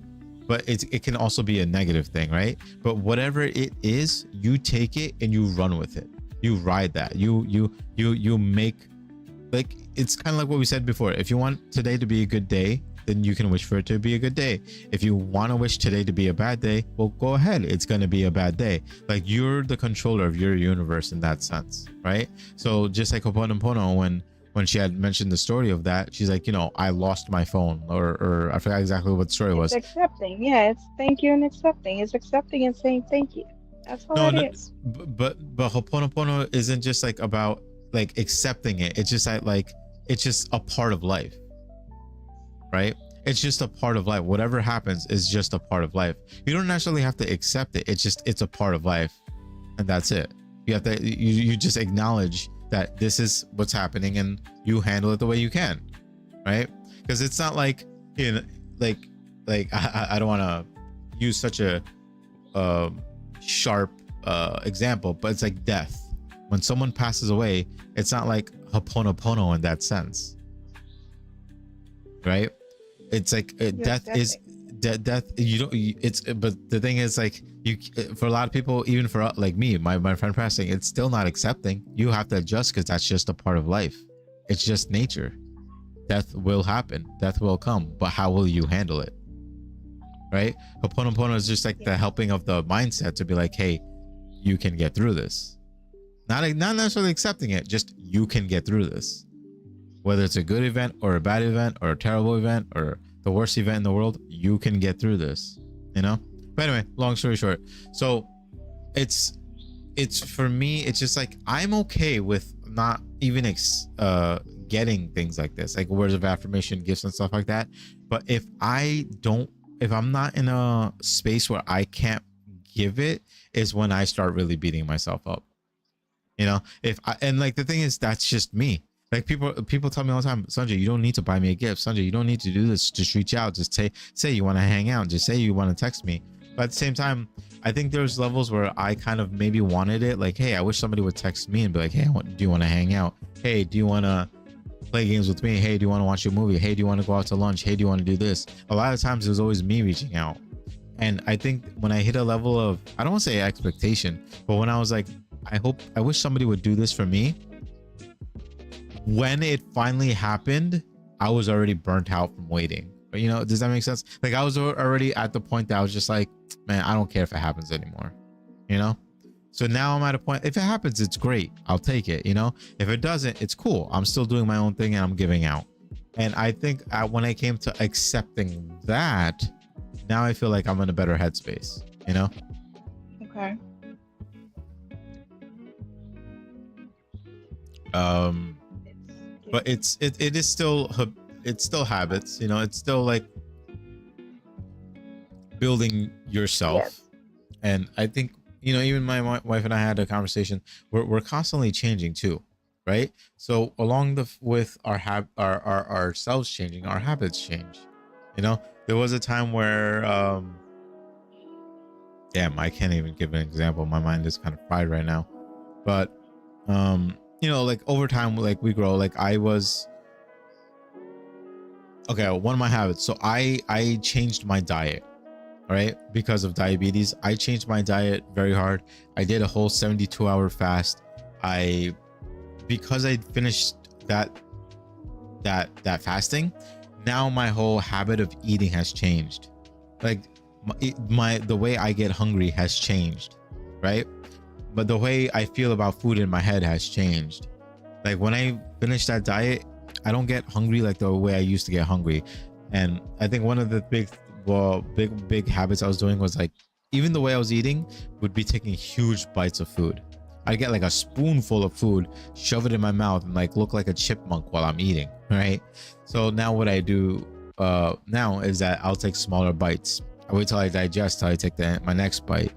but it can also be a negative thing, right? But whatever it is, you take it and you run with it. You ride that. You make, like, it's kind of like what we said before. If you want today to be a good day, then you can wish for it to be a good day. If you want to wish today to be a bad day, well, go ahead. It's going to be a bad day. Like, you're the controller of your universe in that sense, right? So just like Ho'oponopono, when she had mentioned the story of that, she's like, I lost my phone, or I forgot exactly what the story was. It's accepting. Yeah, it's thank you and accepting. It's accepting and saying thank you. That's all it is. But Ho'oponopono isn't just like about like accepting it. It's just like it's just a part of life, right? It's just a part of life. Whatever happens is just a part of life. You don't necessarily have to accept it. It's a part of life, and that's it. You have to you just acknowledge that this is what's happening and you handle it the way you can, right? Because it's not like, you know, like I don't want to use such a sharp example, but it's like death. When someone passes away, it's not like Ho'oponopono in that sense, right? It's like death is death. You don't. It's but the thing is, like, you, for a lot of people, even for like me, my friend passing, it's still not accepting. You have to adjust because that's just a part of life. It's just nature. Death will happen. Death will come. But how will you handle it? Right? Ho'oponopono is just like the helping of the mindset to be like, hey, you can get through this. Not necessarily accepting it, just you can get through this. Whether it's a good event or a bad event or a terrible event or the worst event in the world, you can get through this, you know? But anyway, long story short. So it's for me, it's just like, I'm okay with not even getting things like this, like words of affirmation, gifts and stuff like that. But if I'm not in a space where I can't give it, is when I start really beating myself up. You know, and like the thing is, that's just me. Like people tell me all the time, Sanjay, you don't need to buy me a gift. Sanjay, you don't need to do this. Just reach out. Just say you want to hang out. Just say you want to text me. But at the same time, I think there's levels where I kind of maybe wanted it. Like, hey, I wish somebody would text me and be like, hey, do you want to hang out? Hey, do you want to play games with me? Hey, do you want to watch a movie? Hey, do you want to go out to lunch? Hey, do you want to do this? A lot of times it was always me reaching out. And I think when I hit a level of, I don't want to say expectation, but when I was like, I wish somebody would do this for me. When it finally happened, I was already burnt out from waiting. But, you know, does that make sense? Like, I was already at the point that I was just like, man, I don't care if it happens anymore, you know? So now I'm at a point, if it happens, it's great. I'll take it, you know? If it doesn't, it's cool. I'm still doing my own thing and I'm giving out. And I think when I came to accepting that, now I feel like I'm in a better headspace, you know? Okay. But it is still, it's still habits, you know? It's still like building yourself. Yes. And I think, you know, even my wife and I had a conversation. We're constantly changing too, right? So along with our ourselves changing, our habits change. You know, there was a time where damn, I can't even give an example. My mind is kind of fried right now. But you know, like over time, like we grow. Like I was okay. One of my habits. So I changed my diet. All right, because of diabetes, I changed my diet very hard. I did a whole 72-hour fast. Because I finished that fasting, now my whole habit of eating has changed. Like the way I get hungry has changed, right? But the way I feel about food in my head has changed. Like when I finish that diet, I don't get hungry like the way I used to get hungry. And I think one of the big habits I was doing was like, even the way I was eating would be taking huge bites of food. I get like a spoonful of food, shove it in my mouth, and like look like a chipmunk while I'm eating, right? So now what I do now is that I'll take smaller bites. I wait till I digest, till I take my next bite.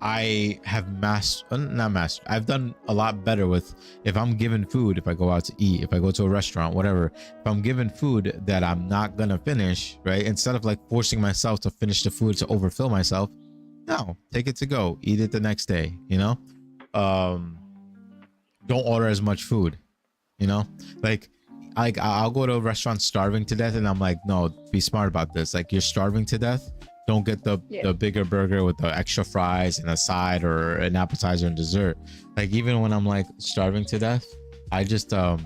I have I've done a lot better with, if I'm given food, if I go out to eat, if I go to a restaurant, whatever, if I'm given food that I'm not gonna finish, right? Instead of like forcing myself to finish the food to overfill myself, no, take it to go, eat it the next day, you know? Don't order as much food, you know? Like I'll go to a restaurant starving to death and I'm like, no, be smart about this. Like, you're starving to death. Don't get the bigger burger with the extra fries and a side or an appetizer and dessert. Like, even when I'm like starving to death, I just I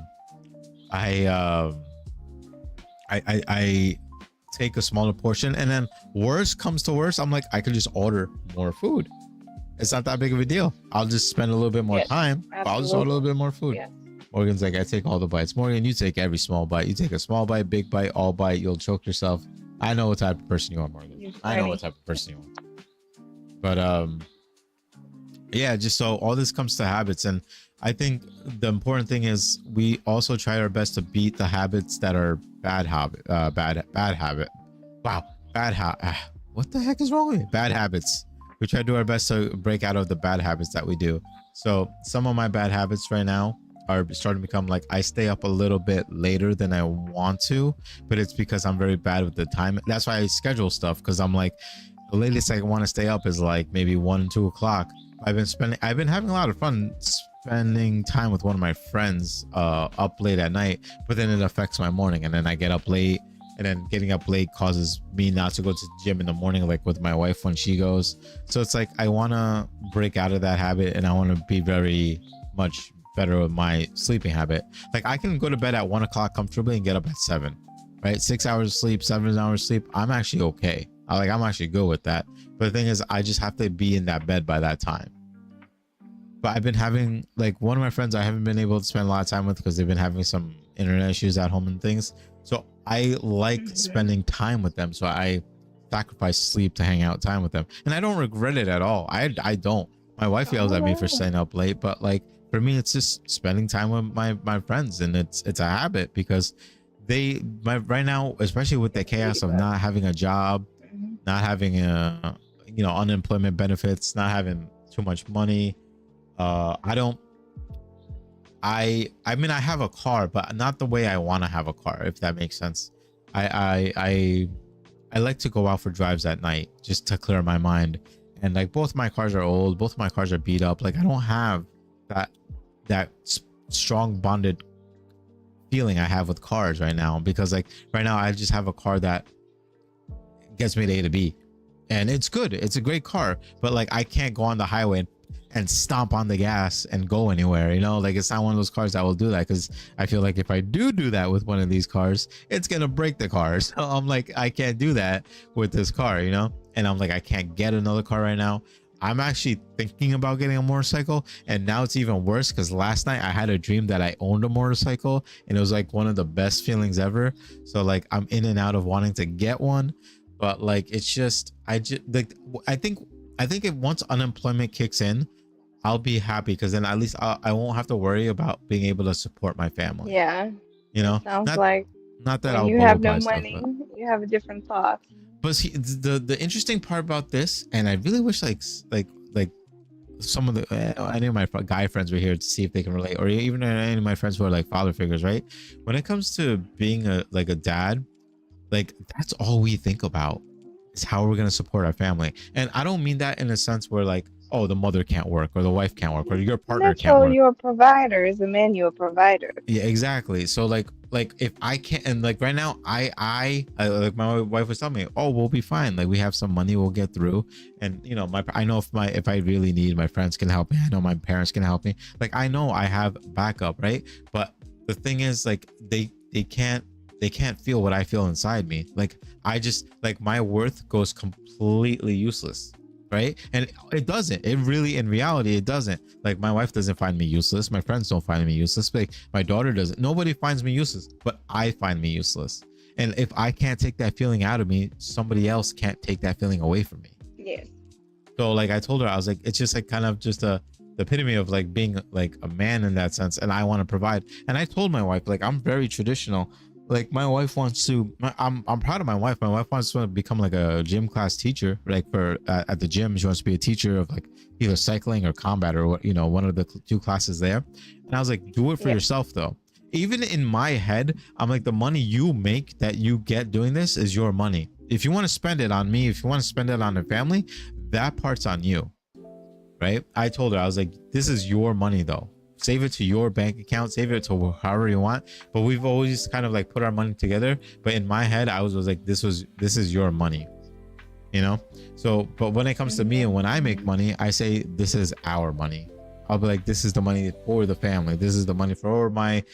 take a smaller portion, and then worst comes to worst, I'm like, I could just order more food. It's not that big of a deal. I'll just spend a little bit more time, but I'll just order a little bit more food. Yes. Morgan's like, I take all the bites. Morgan, you take every small bite. You take a small bite, big bite, all bite. You'll choke yourself. I know what type of person you are, Morgan. I know what type of person you are. But yeah, just so all this comes to habits. And I think the important thing is we also try our best to beat the habits that are bad habit. Wow, what the heck is wrong with me? Bad habits. we try to do our best to break out of the bad habits that we do. So some of my bad habits right now are starting to become like I stay up a little bit later than I want to, but it's because I'm very bad with the time. That's why I schedule stuff, because I'm like, the latest I want to stay up is like maybe 1, 2 o'clock. I've been having a lot of fun spending time with one of my friends up late at night, but then it affects my morning, and then I get up late, and then getting up late causes me not to go to the gym in the morning like with my wife when she goes. So it's like I want to break out of that habit, and I want to be very much better with my sleeping habit. Like I can go to bed at 1 o'clock comfortably and get up at 7, right? 6 hours of sleep, 7 hours of sleep, I'm actually okay. I'm actually good with that. But the thing is, I just have to be in that bed by that time. But I've been having, like, one of my friends I haven't been able to spend a lot of time with because they've been having some internet issues at home and things. So I like spending time with them. So I sacrifice sleep to hang out time with them. And I don't regret it at all. I don't. My wife yells at me for staying up late, but like for me, it's just spending time with my friends, and it's a habit because right now, especially with the chaos of not having a job, not having unemployment benefits, not having too much money. I mean, I have a car, but not the way I want to have a car, if that makes sense. I like to go out for drives at night just to clear my mind. And like both my cars are old, both my cars are beat up. Like I don't have that strong bonded feeling I have with cars right now, because like right now I just have a car that gets me to A to B, and it's good. It's a great car, but like I can't go on the highway and stomp on the gas and go anywhere, like it's not one of those cars that will do that, because I feel like if I do that with one of these cars, it's gonna break the car. So I'm like, I can't do that with this car, and I'm like, I can't get another car right now. I'm actually thinking about getting a motorcycle, and now it's even worse because last night I had a dream that I owned a motorcycle, and it was like one of the best feelings ever. So like I'm in and out of wanting to get one, but like it's just I think if once unemployment kicks in, I'll be happy, because then at least I won't have to worry about being able to support my family. Yeah. Sounds like not that when I'll you have no buy stuff, money, you have a different thought. but see, the interesting part about this, and I really wish like some of any of my guy friends were here to see if they can relate, or even any of my friends who are like father figures, right? When it comes to being a dad, like that's all we think about is how we're going to support our family. And I don't mean that in a sense where like, oh, the mother can't work or the wife can't work or your partner can't work. You're a provider. As a man, you're a provider. Yeah, exactly. So like if I can't, and like right now I like my wife was telling me, oh, we'll be fine, like we have some money, we'll get through. And I know if I really need, my friends can help me, I know my parents can help me, like I know I have backup, right? But the thing is, like they can't feel what I feel inside me. Like I just, like my worth goes completely useless, right? And it doesn't, it really, in reality, it doesn't. Like my wife doesn't find me useless, my friends don't find me useless, like my daughter doesn't, nobody finds me useless, but I find me useless. And if I can't take that feeling out of me, somebody else can't take that feeling away from me. Yes. So like I told her, I was like, it's just like kind of just the epitome of like being like a man in that sense, and I want to provide. And I told my wife, like I'm very traditional. Like my wife wants to, I'm proud of my wife. My wife wants to become like a gym class teacher, like for at the gym. She wants to be a teacher of like either cycling or combat or what, one of the 2 classes there. And I was like, do it for yourself though. Even in my head, I'm like, the money you make that you get doing this is your money. If you want to spend it on me, if you want to spend it on the family, that part's on you, right? I told her, I was like, this is your money though. Save it to your bank account, save it to however you want. But we've always kind of like put our money together. But in my head, I was like, this is your money, So, but when it comes to me and when I make money, I say, this is our money. I'll be like, this is the money for the family. This is the money for my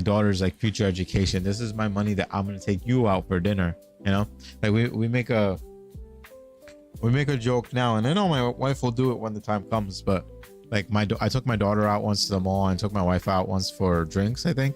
daughter's like future education. This is my money that I'm going to take you out for dinner. Like we make a joke now, and I know my wife will do it when the time comes, but like I took my daughter out once to the mall and took my wife out once for drinks, I think.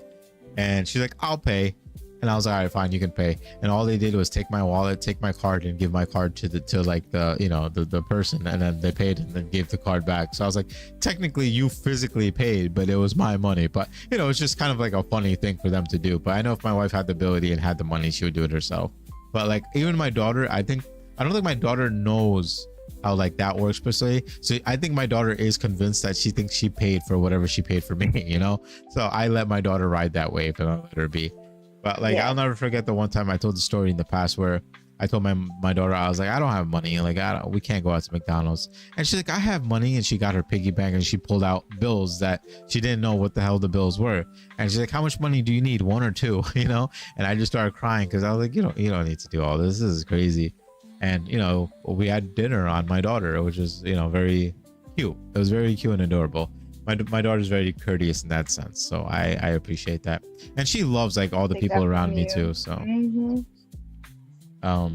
And she's like, I'll pay. And I was like, all right, fine, you can pay. And all they did was take my wallet, take my card, and give my card to the person. And then they paid and then gave the card back. So I was like, technically you physically paid, but it was my money. But it's just kind of like a funny thing for them to do. But I know if my wife had the ability and had the money, she would do it herself. But like even my daughter, I don't think my daughter knows how like that works per se. So I think my daughter is convinced that she thinks she paid for whatever she paid for me, you know. So I let my daughter ride that wave and I let her be. But like Yeah. I'll never forget the one time I told the story in the past where I told my daughter, I was like, I don't have money, like we can't go out to McDonald's. And she's like, I have money. And she got her piggy bank and she pulled out bills that she didn't know what the hell the bills were. And she's like, how much money do you need, one or two? You know. And I just started crying because I was like, you don't need to do all this. This is crazy. And you know, we had dinner on my daughter, which was, you know, very cute. It was very cute and adorable. My daughter's very courteous in that sense, so I appreciate that. And she loves like all the Take people that around from me you. too. So That's,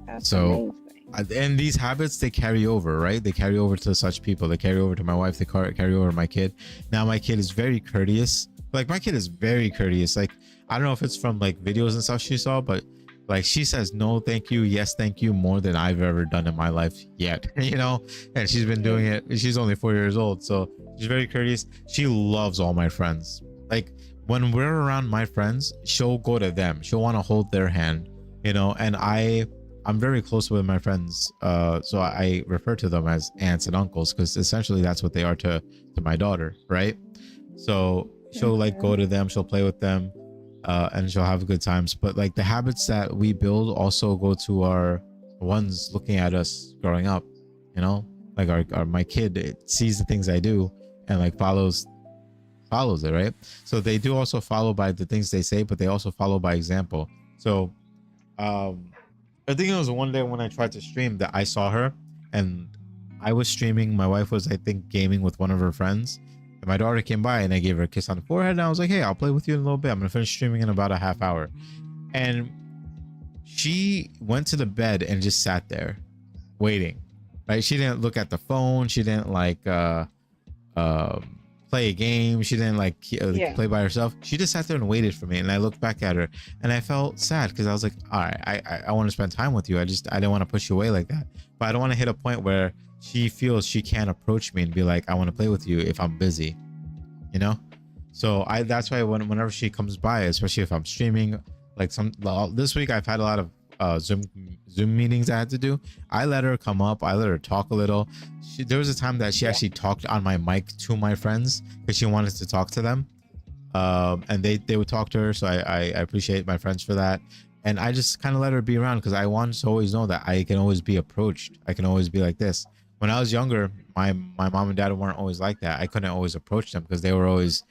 that's so amazing. and these habits, they carry over, right? They carry over to such people. They carry over to my wife. They carry over to my kid. Now my kid is very courteous. Like my kid is very courteous. Like I don't know if it's from like videos and stuff she saw, but like she says no thank you, yes thank you more than I've ever done in my life yet. You know. And she's been doing it. She's only 4 years old, so she's very courteous. She loves all my friends. Like when we're around my friends, she'll go to them. She'll want to hold their hand, you know. And I'm very close with my friends, so I refer to them as aunts and uncles because essentially that's what they are to my daughter, right? So she'll like go to them, she'll play with them, and she'll have good times. But like the habits that we build also go to our ones looking at us growing up, you know. Like our my kid, it sees the things I do and like follows it, right? So they do also follow by the things they say, but they also follow by example. So I think it was one day when I tried to stream that I saw her and I was streaming. My wife was, I think, gaming with one of her friends. And my daughter came by and I gave her a kiss on the forehead. And I was like, hey, I'll play with you in a little bit. I'm going to finish streaming in about a half hour. And she went to the bed and just sat there waiting, right? She didn't look at the phone. She didn't like play a game. She didn't like play by herself. She just sat there and waited for me. And I looked back at her and I felt sad because I was like, all right, I want to spend time with you. I didn't want to push you away like that. But I don't want to hit a point where she feels she can't approach me and be like, I want to play with you if I'm busy, you know? So that's why whenever she comes by, especially if I'm streaming, like this week I've had a lot of Zoom meetings I had to do. I let her come up. I let her talk a little. There was a time that she actually talked on my mic to my friends because she wanted to talk to them, and they would talk to her. So I appreciate my friends for that. And I just kind of let her be around because I wanted to always know that I can always be approached. I can always be like this. When I was younger, my mom and dad weren't always like that. I couldn't always approach them because they were always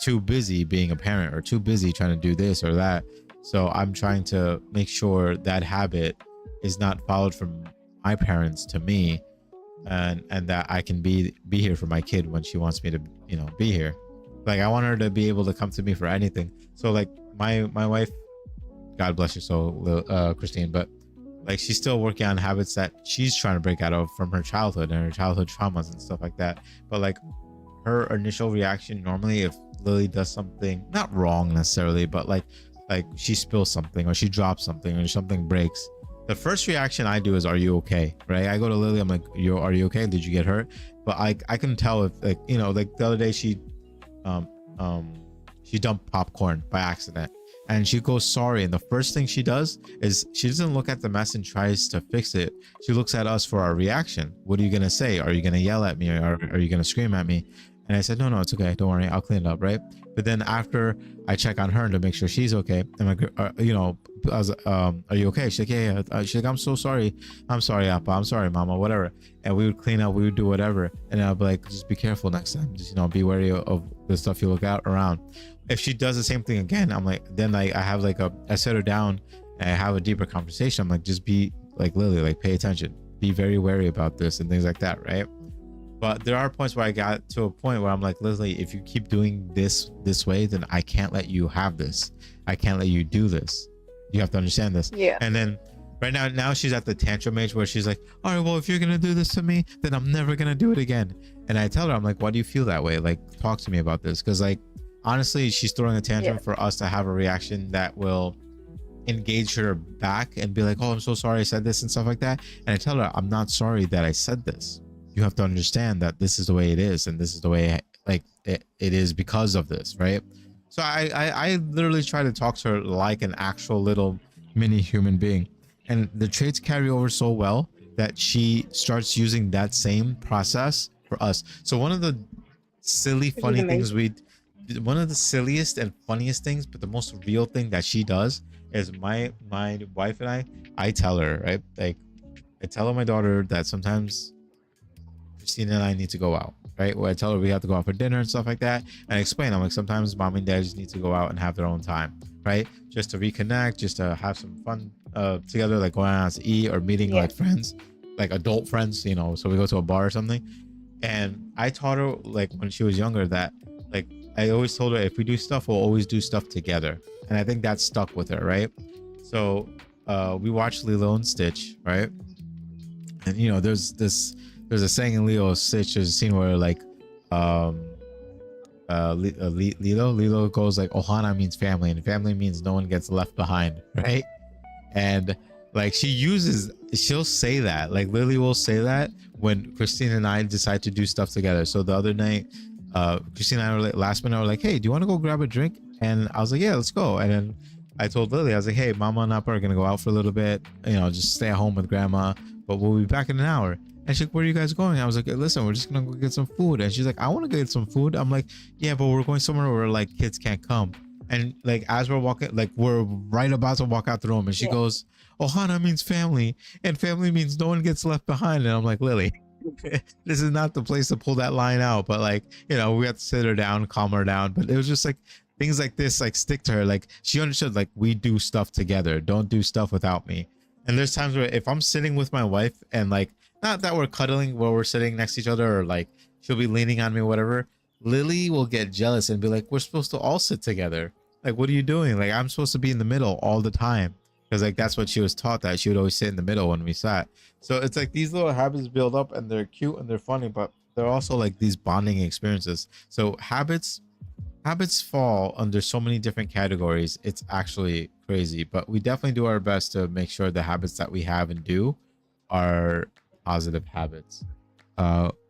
too busy being a parent or too busy trying to do this or that. So I'm trying to make sure that habit is not followed from my parents to me, and that I can be here for my kid when she wants me to, you know, be here. Like I want her to be able to come to me for anything. So like my wife, God bless her soul, Christine, but like she's still working on habits that she's trying to break out of from her childhood and her childhood traumas and stuff like that. But like her initial reaction normally, if Lily does something not wrong necessarily, but like she spills something or she drops something or something breaks, the first reaction I do is, are you okay? Right? I go to Lily, I'm like, are you okay? Did you get hurt? But I can tell if, like, you know, like the other day she dumped popcorn by accident and she goes sorry, and the first thing she does is she doesn't look at the mess and tries to fix it. She looks at us for our reaction. What are you gonna say? Are you gonna yell at me or are you gonna scream at me? And I said, no, it's okay, don't worry, I'll clean it up, right? But then after I check on her to make sure she's okay, I'm like, you know, I was, are you okay? She's like, yeah. She's like, I'm so sorry. I'm sorry, Appa. I'm sorry, Mama, whatever. And we would clean up, we would do whatever. And I'll be like, just be careful next time. Just, you know, be wary of the stuff you look out around. If she does the same thing again, I'm like, then I have like I set her down and I have a deeper conversation. I'm like, just be like, Lily, like pay attention. Be very wary about this and things like that, right? But there are points where I got to a point where I'm like, Leslie, if you keep doing this way, then I can't let you have this. I can't let you do this. You have to understand this. Yeah. And then right now she's at the tantrum age where she's like, all right, well, if you're going to do this to me, then I'm never going to do it again. And I tell her, I'm like, why do you feel that way? Like, talk to me about this. Because like, honestly, she's throwing a tantrum for us to have a reaction that will engage her back and be like, oh, I'm so sorry I said this and stuff like that. And I tell her, I'm not sorry that I said this. You have to understand that this is the way it is, and this is the way like it is because of this, right? So I literally try to talk to her like an actual little mini human being, and the traits carry over so well that she starts using that same process for us. So one of the silly, Which is funny things amazing. one of the silliest and funniest things, but the most real thing that she does is my wife and I tell her, right? Like I tell my daughter that sometimes Christina and I need to go out, right? Where I tell her we have to go out for dinner and stuff like that. And I explain, I'm like, sometimes mom and dad just need to go out and have their own time, right? Just to reconnect, just to have some fun together, like going out to eat or meeting Yeah. like friends, like adult friends, you know. So we go to a bar or something. And I taught her like when she was younger that like I always told her if we do stuff, we'll always do stuff together. And I think that stuck with her, right? So we watched Lilo and Stitch, right? And you know, there's a saying in Lilo and Stitch, there's a scene where like Lilo goes like Ohana means family, and family means no one gets left behind, right? And like she'll say that, like Lily will say that when Christine and I decide to do stuff together. So the other night Christine and I were like, last minute, I were like, hey, do you want to go grab a drink? And I was like, yeah, let's go. And then I told Lily, I was like, hey, mama and Appa are gonna go out for a little bit, you know, just stay at home with grandma, but we'll be back in an hour. And she's like, where are you guys going? I was like, listen, we're just gonna go get some food. And she's like, I want to get some food. I'm like, yeah, but we're going somewhere where like kids can't come. And like as we're walking, like we're right about to walk out the room, and she goes, Ohana means family, and family means no one gets left behind. And I'm like, Lily, this is not the place to pull that line out. But like, you know, we have to sit her down, calm her down. But it was just like things like this like stick to her. Like she understood like we do stuff together, don't do stuff without me. And there's times where if I'm sitting with my wife and like not that we're cuddling where we're sitting next to each other, or like she'll be leaning on me or whatever, Lily will get jealous and be like, we're supposed to all sit together. Like, what are you doing? Like, I'm supposed to be in the middle all the time. Because like that's what she was taught, that she would always sit in the middle when we sat. So it's like these little habits build up and they're cute and they're funny, but they're also like these bonding experiences. So habits fall under so many different categories. It's actually crazy, but we definitely do our best to make sure the habits that we have and do are positive habits.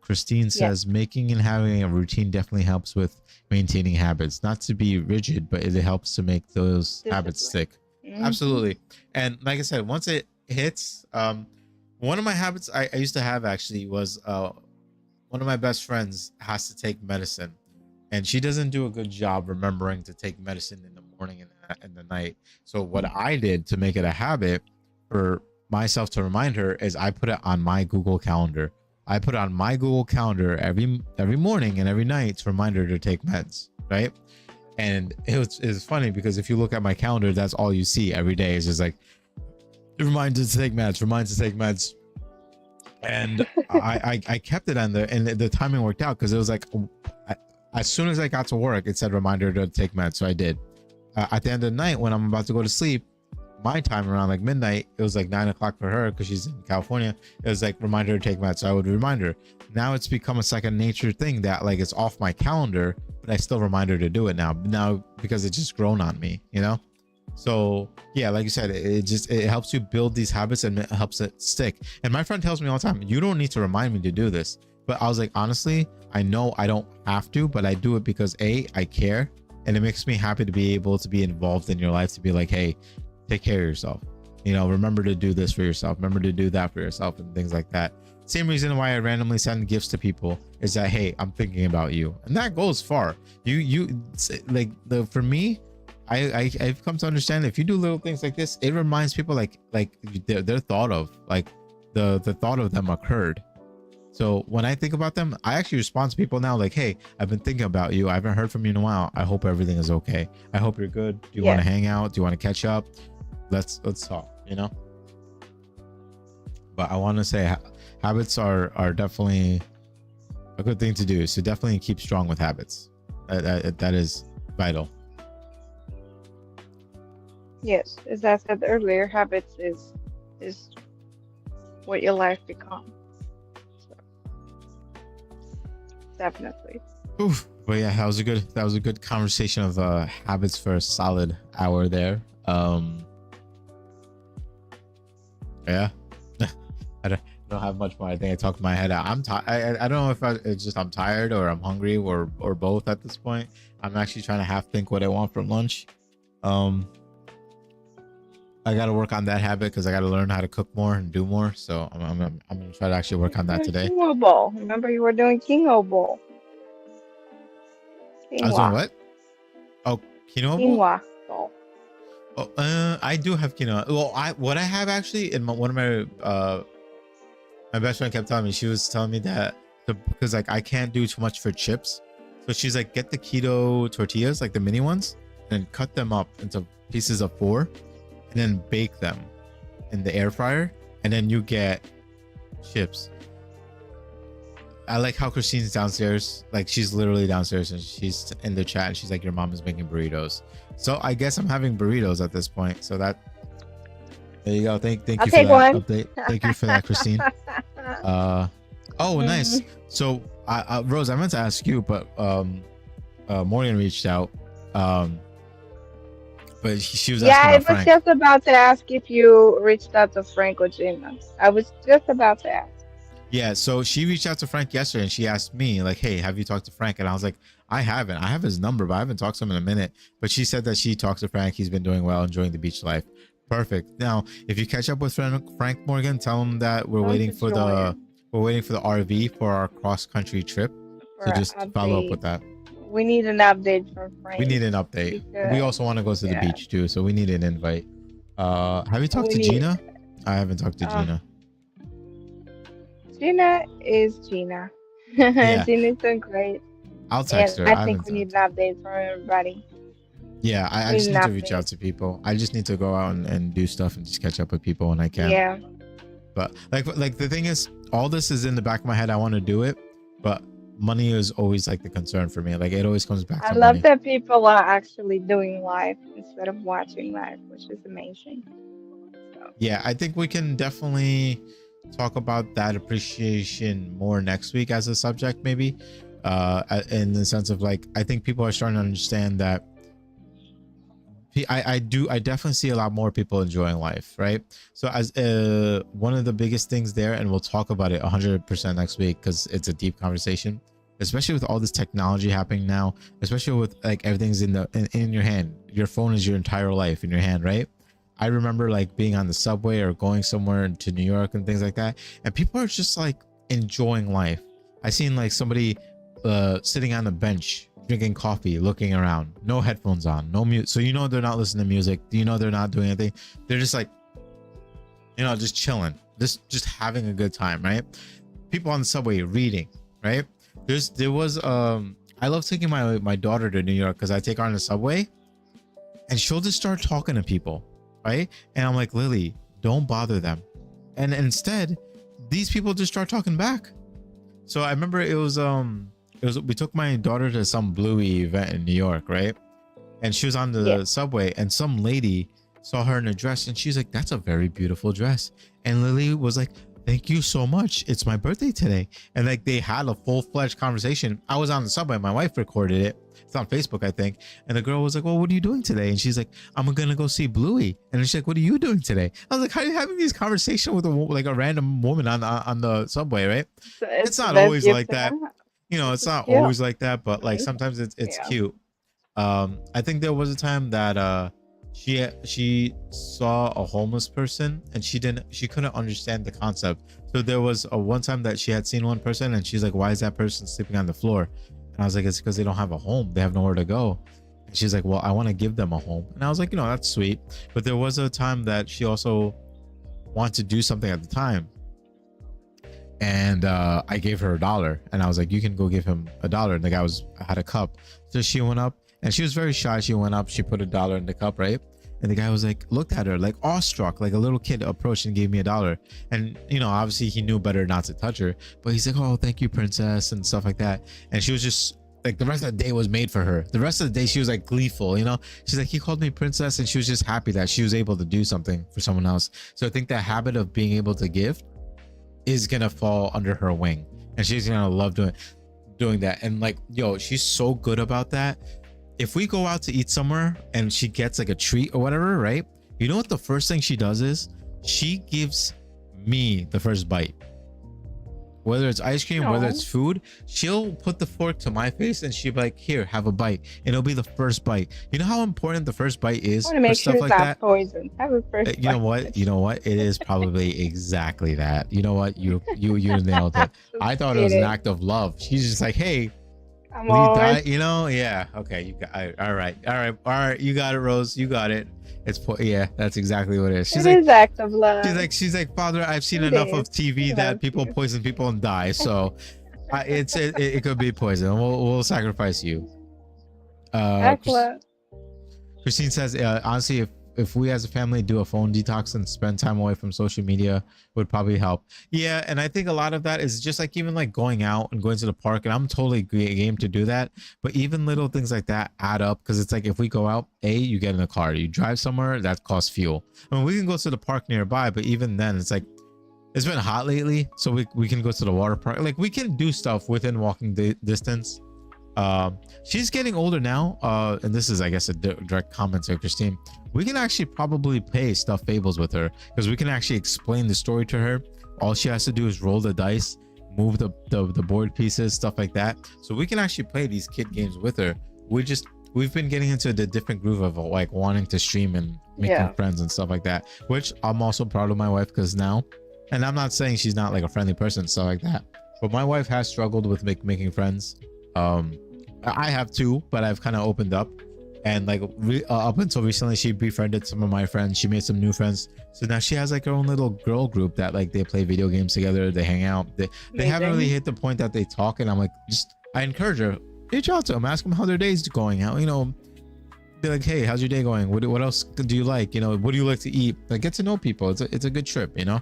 Christine says making and having a routine definitely helps with maintaining habits, not to be rigid, but it helps to make those habits stick. Absolutely. And like I said, once it hits, one of my habits I used to have actually was one of my best friends has to take medicine, and she doesn't do a good job remembering to take medicine in the morning and the night. So what I did to make it a habit for myself to remind her is I put it on my Google Calendar. I put it on my Google Calendar every morning and every night to remind her to take meds, right? And it was funny because if you look at my calendar, that's all you see every day is just like reminds to take meds. And I kept it on there, and the timing worked out because it was like as soon as I got to work, it said reminder to take meds. So I did. At the end of the night, when I'm about to go to sleep, my time around like midnight, it was like 9 o'clock for her because she's in California. It was like reminder to take meds. So I would remind her. Now it's become a second nature thing that like it's off my calendar, but I still remind her to do it now because it's just grown on me, you know? So yeah, like you said, it helps you build these habits and it helps it stick. And my friend tells me all the time, you don't need to remind me to do this. But I was like, honestly, I know I don't have to, but I do it because I care, and it makes me happy to be able to be involved in your life, to be like, hey, take care of yourself, you know, remember to do this for yourself, remember to do that for yourself, and things like that. Same reason why I randomly send gifts to people is that, hey, I'm thinking about you, and that goes far. You like for me, I've come to understand if you do little things like this, it reminds people like they're thought of, like the thought of them occurred. So when I think about them, I actually respond to people now like, hey, I've been thinking about you, I haven't heard from you in a while, I hope everything is okay, I hope you're good, do you want to hang out, do you want to catch up, let's talk, you know? But I want to say habits are definitely a good thing to do, so definitely keep strong with habits. That is vital. Yes, as I said earlier, habits is what your life becomes. So, definitely. Oof. But yeah, that was a good conversation of habits for a solid hour there. Yeah. I don't have much more. I think I talked my head out. I don't know if it's just I'm tired or I'm hungry or both at this point. I'm actually trying to half think what I want from lunch. I got to work on that habit because I got to learn how to cook more and do more. So I'm gonna try to actually work on that today. Quinoa bowl. Remember you were doing quinoa bowl. I was doing Quinoa. what? Oh, quinoa bowl. Quinoa bowl. Oh, I do have quinoa. Well, what I have actually in one of my best friend kept telling me, she was telling me that because like I can't do too much for chips, so she's like, get the keto tortillas, like the mini ones, and cut them up into pieces of 4, and then bake them in the air fryer, and then you get chips. I like how Christine's downstairs, like she's literally downstairs and she's in the chat and she's like, your mom is making burritos. So I guess I'm having burritos at this point. So that, there you go. Thank I'll you for take that one. update. Thank you for that, Christine. Oh, nice. So Rose, I meant to ask you, but Morgan reached out. But she was Yeah, asking I about was Frank. just about to ask if you reached out to Frank or Gina. I was just about to ask. Yeah, so she reached out to Frank yesterday and she asked me, like, hey, have you talked to Frank? And I was like, I haven't. I have his number, but I haven't talked to him in a minute. But she said that she talked to Frank. He's been doing well, enjoying the beach life. Perfect. Now, if you catch up with Frank Morgan, tell him that we're waiting for the RV for our cross country trip. So just follow up with that. We need an update from Frank. We need an update. We also want to go to the beach too, so we need an invite. Have you talked to Gina? I haven't talked to Gina. Gina is Gina. Yeah. Gina's doing great. I'll text her. I think we need an update from everybody. Yeah, I just need to reach out to people. I just need to go out and do stuff and just catch up with people when I can. Yeah. But like the thing is, all this is in the back of my head. I want to do it, but money is always like the concern for me. Like it always comes back to money. I love that people are actually doing live instead of watching live, which is amazing. So. Yeah, I think we can definitely talk about that appreciation more next week as a subject, maybe. In the sense of like, I think people are starting to understand that I definitely see a lot more people enjoying life, right? So as one of the biggest things there, and we'll talk about it 100% next week because it's a deep conversation, especially with all this technology happening now, especially with like everything's in your hand. Your phone is your entire life in your hand, right? I remember like being on the subway or going somewhere to New York and things like that, and people are just like enjoying life. I seen like somebody sitting on a bench drinking coffee, looking around, no headphones on, no mute. So you know they're not listening to music. You know they're not doing anything. They're just like, you know, just chilling, just having a good time, right? People on the subway reading, right? There was I love taking my daughter to New York because I take her on the subway, and she'll just start talking to people, right? And I'm like, Lily, don't bother them. And instead, these people just start talking back. So I remember it was we took my daughter to some Bluey event in New York, right? And she was on the subway, and some lady saw her in a dress, and she's like, that's a very beautiful dress. And Lily was like, thank you so much. It's my birthday today. And like they had a full-fledged conversation. I was on the subway. My wife recorded it. It's on Facebook, I think. And the girl was like, well, what are you doing today? And she's like, I'm going to go see Bluey. And she's like, what are you doing today? I was like, how are you having these conversations with a random woman on the subway, right? So it's not always like that. You know, it's not always like that, but like sometimes it's cute. I think there was a time that she saw a homeless person and she couldn't understand the concept. So there was a one time that she had seen one person and she's like, why is that person sleeping on the floor? And I was like, it's because they don't have a home. They have nowhere to go. And she's like, well, I want to give them a home. And I was like, you know, that's sweet. But there was a time that she also wanted to do something at the time. And I gave her $1 and I was like, you can go give him $1. And the guy had a cup. So she went up and she was very shy. She went up, she put $1 in the cup, right? And the guy was like, looked at her like awestruck, like a little kid approached and gave me $1. And, you know, obviously he knew better not to touch her, but he's like, oh, thank you, princess, and stuff like that. And she was just like, the rest of the day was made for her. The rest of the day, she was like gleeful, you know? She's like, he called me princess, and she was just happy that she was able to do something for someone else. So I think that habit of being able to give is gonna fall under her wing, and she's gonna love doing that. And like, yo, she's so good about that. If we go out to eat somewhere and she gets like a treat or whatever, right? You know what the first thing she does is she gives me the first bite. whether it's ice cream, whether it's No. food, she'll put the fork to my face and she'll be like, here, have a bite. And it'll be the first bite. You know how important the first bite I is want to for make sure stuff it's like not that? poison. Have a first You know bite. what? You know what? It is probably exactly that. You know what? You nailed it. Just I thought it was an kidding. act of love. She's just like, hey, Come will you on. die? You know? Yeah. Okay. You got all right. All right. All right. You got it, Rose. You got it. Yeah, that's exactly what it is. It is act of love. She's like, Father, I've seen It enough is. of TV She that loves people you. poison people and die. So it could be poison. We'll sacrifice you. Act love. Christine says, honestly, if we as a family do a phone detox and spend time away from social media, would probably help. Yeah, and I think a lot of that is just like even like going out and going to the park, and I'm totally game to do that. But even little things like that add up because it's like if we go out, you get in a car, you drive somewhere, that costs fuel. I mean, we can go to the park nearby, but even then, it's like it's been hot lately, so we can go to the water park. Like we can do stuff within walking distance. She's getting older now, and this is I guess a direct comment to Christine. We can actually probably play stuffed fables with her because we can actually explain the story to her. All she has to do is roll the dice, move the board pieces, stuff like that. So we can actually play these kid games with her. We've been getting into the different groove of like wanting to stream and making friends and stuff like that, which I'm also proud of my wife because now, and I'm not saying she's not like a friendly person, stuff like that, but my wife has struggled with making friends. I have too, but I've kind of opened up, and like up until recently, she befriended some of my friends. She made some new friends, so now she has like her own little girl group that like they play video games together, they hang out. They haven't really hit the point that they talk, and I'm like, I encourage her, reach out to them, ask them how their day's going, how, you know, be like, hey, how's your day going? What else do you like? You know, what do you like to eat? Like, get to know people. It's a good trip, you know.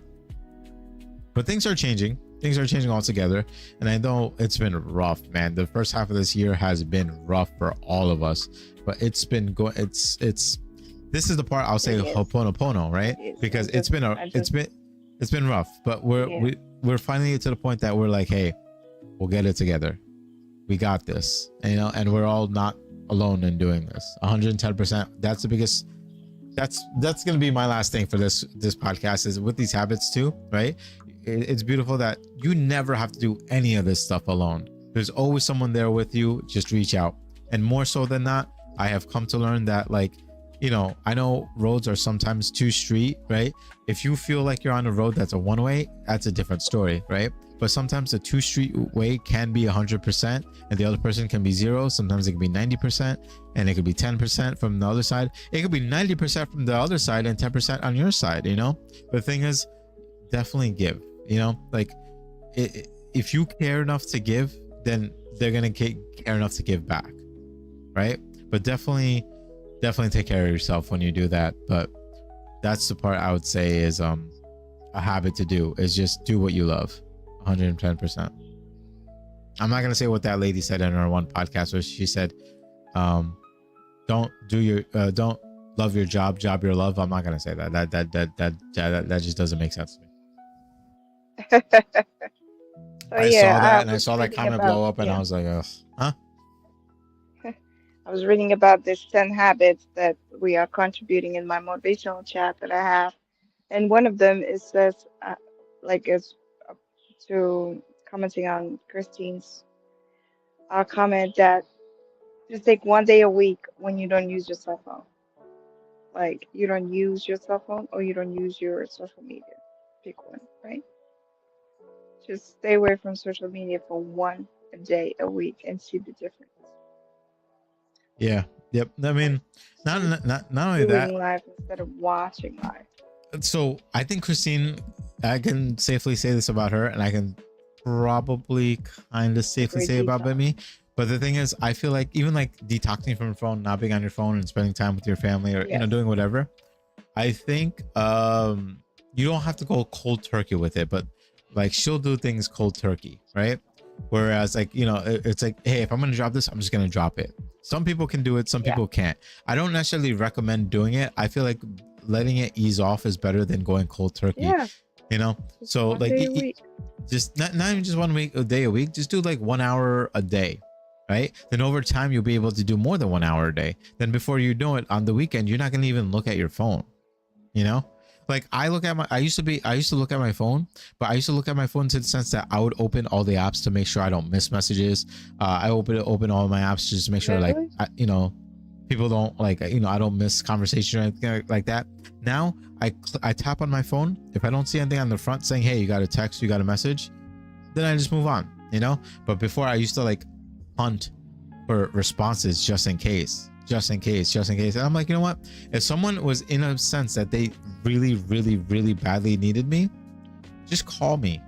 But things are changing. Things are changing altogether, and I know it's been rough, man. The first half of this year has been rough for all of us, but it's been going. It's. This is the part I'll say ho'oponopono, right? Because it's been rough, but we're finally to the point that we're like, hey, we'll get it together. We got this, and, you know, and we're all not alone in doing this. 110%. That's the biggest. That's gonna be my last thing for this podcast is with these habits too, right? It's beautiful that you never have to do any of this stuff alone. There's always someone there with you. Just reach out. And more so than that, I have come to learn that, like, you know, I know roads are sometimes too street, right? If you feel like you're on a road that's a one way, that's a different story, right? But sometimes the 2 street way can be 100% and the other person can be 0. Sometimes it can be 90% and it could be 10% from the other side. It could be 90% from the other side and 10% on your side, you know? But the thing is, definitely give. You know, like if you care enough to give, then they're gonna care enough to give back, right? But definitely take care of yourself when you do that. But that's the part I would say is a habit to do is just do what you love, 110%. I'm not gonna say what that lady said in her one podcast where she said, don't love your job your love. I'm not gonna say that. That just doesn't make sense to me. So I yeah, saw that I and I was saw that reading comment about blow up and I was like, ugh, huh? I was reading about this 10 habits that we are contributing in my motivational chat that I have, and one of them is says like is uh, to commenting on Christine's comment that just take 1 day a week when you don't use your cell phone. Like you don't use your cell phone or you don't use your social media. Pick one, right? Just stay away from social media for 1 day a week and see the difference. Yeah. Yep. I mean, not only that. Doing live instead of watching live. So I think Christine, I can safely say this about her, and I can probably kind of safely say about me. But the thing is, I feel like even like detoxing from your phone, not being on your phone, and spending time with your family, or you know, doing whatever. I think you don't have to go cold turkey with it, but like she'll do things cold turkey, right? Whereas like, you know, it's like, hey, if I'm gonna drop this, I'm just gonna drop it. Some people can do it, some people can't. I don't necessarily recommend doing it. I feel like letting it ease off is better than going cold turkey. You know, just so like just not even just 1 week, a day a week, just do like 1 hour a day, right? Then over time you'll be able to do more than 1 hour a day. Then before you know it, on the weekend you're not gonna even look at your phone, you know. like I used to look at my phone, but I used to look at my phone to the sense that I would open all the apps to make sure I don't miss messages. I open all my apps just to make sure, like, Really? people don't, like, I don't miss conversation or anything like that. Now I tap on my phone. If I don't see anything on the front saying, hey, you got a text, you got a message, then I just move on, but before I used to like hunt for responses just in case. And I'm like, you know what, if someone was in a sense that they really really really badly needed me, just call me.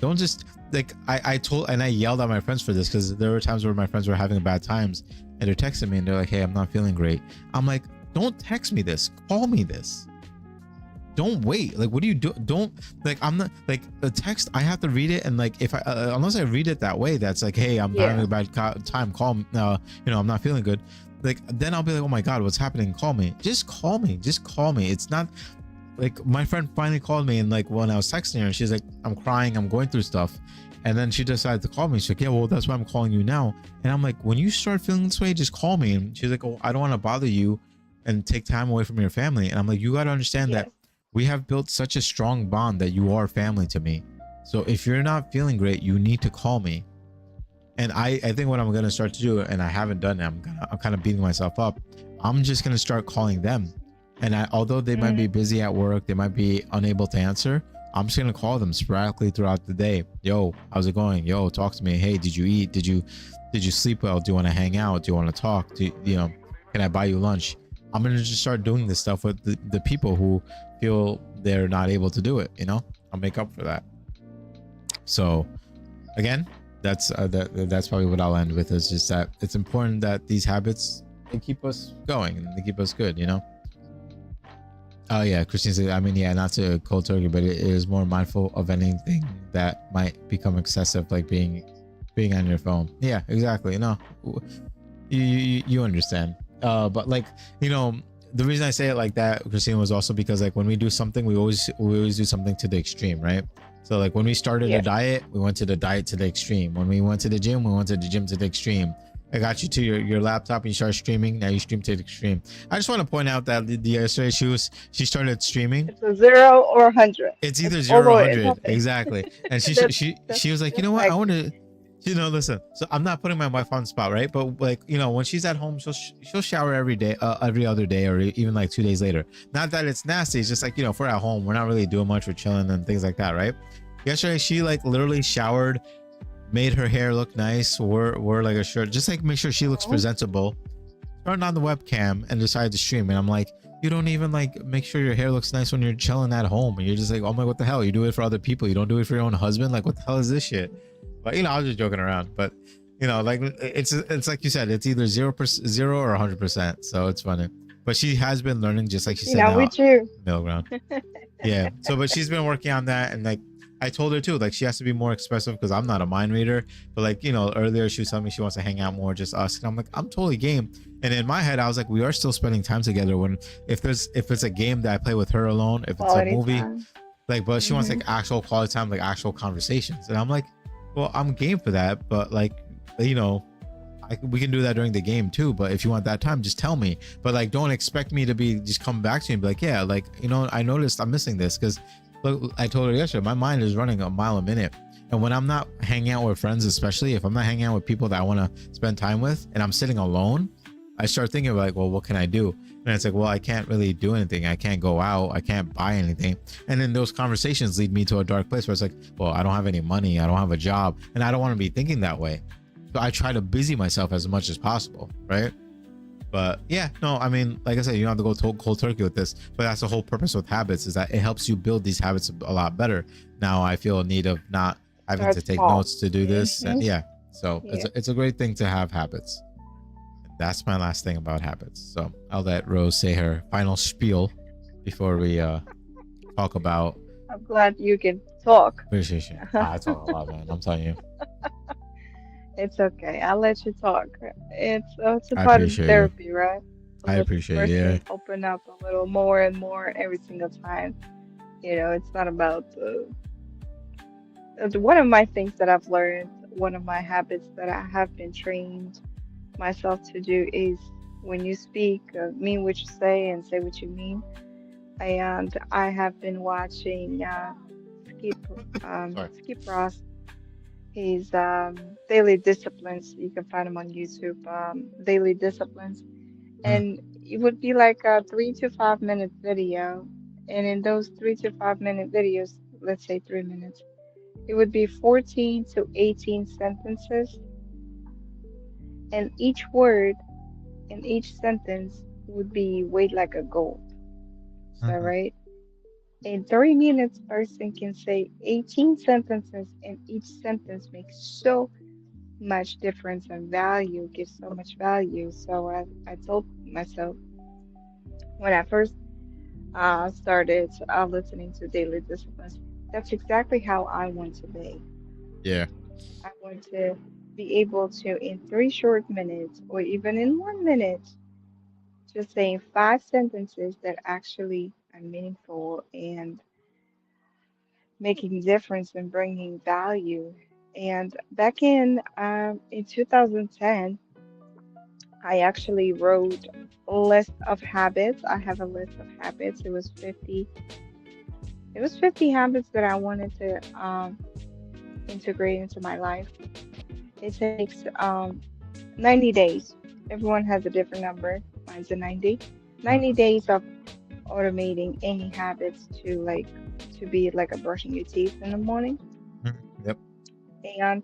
Don't just, like, I told, and I yelled at my friends for this, because there were times where my friends were having bad times and they're texting me and they're like, hey, I'm not feeling great. I'm like, don't text me this, call me this. Don't wait. Like, what do you do? Don't, like, I'm not, like, a text, I have to read it, and like, if I unless I read it that way, that's like, hey, I'm having a bad time, call me. I'm not feeling good, like, then I'll be like, oh my god, what's happening, call me. Just call me. It's not like, my friend finally called me, and like, when I was texting her, she's like, I'm crying, I'm going through stuff, and then she decided to call me. She's like, yeah, well, that's why I'm calling you now. And I'm like, when you start feeling this way, just call me. And she's like, oh, I don't want to bother you and take time away from your family. And I'm like, you got to understand that we have built such a strong bond that you are family to me. So if you're not feeling great, you need to call me. And I think what I'm going to start to do, and I haven't done it, I'm kind of beating myself up. I'm just going to start calling them. And although they might be busy at work, they might be unable to answer, I'm just going to call them sporadically throughout the day. Yo, how's it going? Yo, talk to me. Hey, did you eat? Did you sleep well? Do you want to hang out? Do you want to talk? Can I buy you lunch? I'm going to just start doing this stuff with the people who feel they're not able to do it. I'll make up for that. So again, that's probably what I'll end with, is just that it's important that these habits, they keep us going and they keep us good. Oh yeah, Christine said, I mean, yeah, not to cold turkey, but it is more mindful of anything that might become excessive, like being on your phone. Yeah, exactly. No, you understand. But like, the reason I say it like that, Christine, was also because, like, when we do something, we always do something to the extreme, right? So like, when we started a diet, we went to the diet to the extreme. When we went to the gym, we went to the gym to the extreme. I got you to your laptop and you start streaming. Now you stream to the extreme. I just want to point out that yesterday she started streaming. It's a 0 or 100. It's either 0 or 100. Exactly. And she was like, you know what? I want to, listen. So I'm not putting my wife on the spot, right? But like, when she's at home, she'll shower every day, every other day, or even like 2 days later. Not that it's nasty. It's just like, if we're at home, we're not really doing much. We're chilling and things like that, right? Yesterday, she like literally showered, made her hair look nice, wore like a shirt, just like make sure she looks presentable, turned on the webcam and decided to stream. And I'm like, you don't even like make sure your hair looks nice when you're chilling at home, and you're just like, oh my, what the hell, you do it for other people, you don't do it for your own husband? Like, what the hell is this shit? But I was just joking around. But like, it's like you said, it's either 0% or 100%, so it's funny. But she has been learning, just like she said, now, with you, middle ground. Yeah, so but she's been working on that. And like, I told her too, like, she has to be more expressive, because I'm not a mind reader. But like, earlier she was telling me she wants to hang out more, just us. And I'm like, I'm totally game. And in my head, I was like, we are still spending time together. When if it's a game that I play with her alone, if it's a movie, like, but she wants like actual quality time, like actual conversations. And I'm like, well, I'm game for that. But like, we can do that during the game too. But if you want that time, just tell me. But like, don't expect me to just come back to you and be like, yeah, like, I noticed I'm missing this, because look, I told her yesterday, my mind is running a mile a minute. And when I'm not hanging out with friends, especially if I'm not hanging out with people that I want to spend time with, and I'm sitting alone, I start thinking like, well, what can I do? And it's like, well, I can't really do anything. I can't go out. I can't buy anything. And then those conversations lead me to a dark place where it's like, well, I don't have any money. I don't have a job. And I don't want to be thinking that way. So I try to busy myself as much as possible, right? But yeah, no, I mean, like I said, you don't have to go cold turkey with this, but that's the whole purpose with habits, is that it helps you build these habits a lot better. Now I feel a need of not having to take notes to do this. And yeah, so it's a great thing to have habits. That's my last thing about habits. So I'll let Rose say her final spiel before we talk about. I'm glad you can talk. Appreciation. I talk a lot, man. I'm telling you. It's okay. I'll let you talk. It's a part of therapy, right? I appreciate it. Yeah. Open up a little more and more every single time. It's not about. One of my things that I've learned, one of my habits that I have been trained myself to do, is when you speak, mean what you say and say what you mean. and I have been watching Skip Sorry. Skip Ross. His daily disciplines. You can find him on YouTube. Daily disciplines, Mm, and it would be like a 3 to 5 minute video. And in those 3 to 5 minute videos, let's say 3 minutes, it would be 14 to 18 sentences, and each word in each sentence would be weighed like a gold. So, mhm, right? In 3 minutes, person can say 18 sentences, and each sentence makes so much difference and value, gives so much value. So I told myself when I first started listening to Daily Disciplines, that's exactly how I want to be. yeah. I want to be able to, in 3 short minutes or even in 1 minute, just saying 5 sentences that actually are meaningful and making difference and bringing value. And back in 2010, I actually wrote a list of habits. I have a list of habits. It was 50. It was 50 habits that I wanted to integrate into my life. It takes 90 days. Everyone has a different number. Mine's a 90. 90 Mhm, days of automating any habits to be like a brushing your teeth in the morning. mhm, yep. And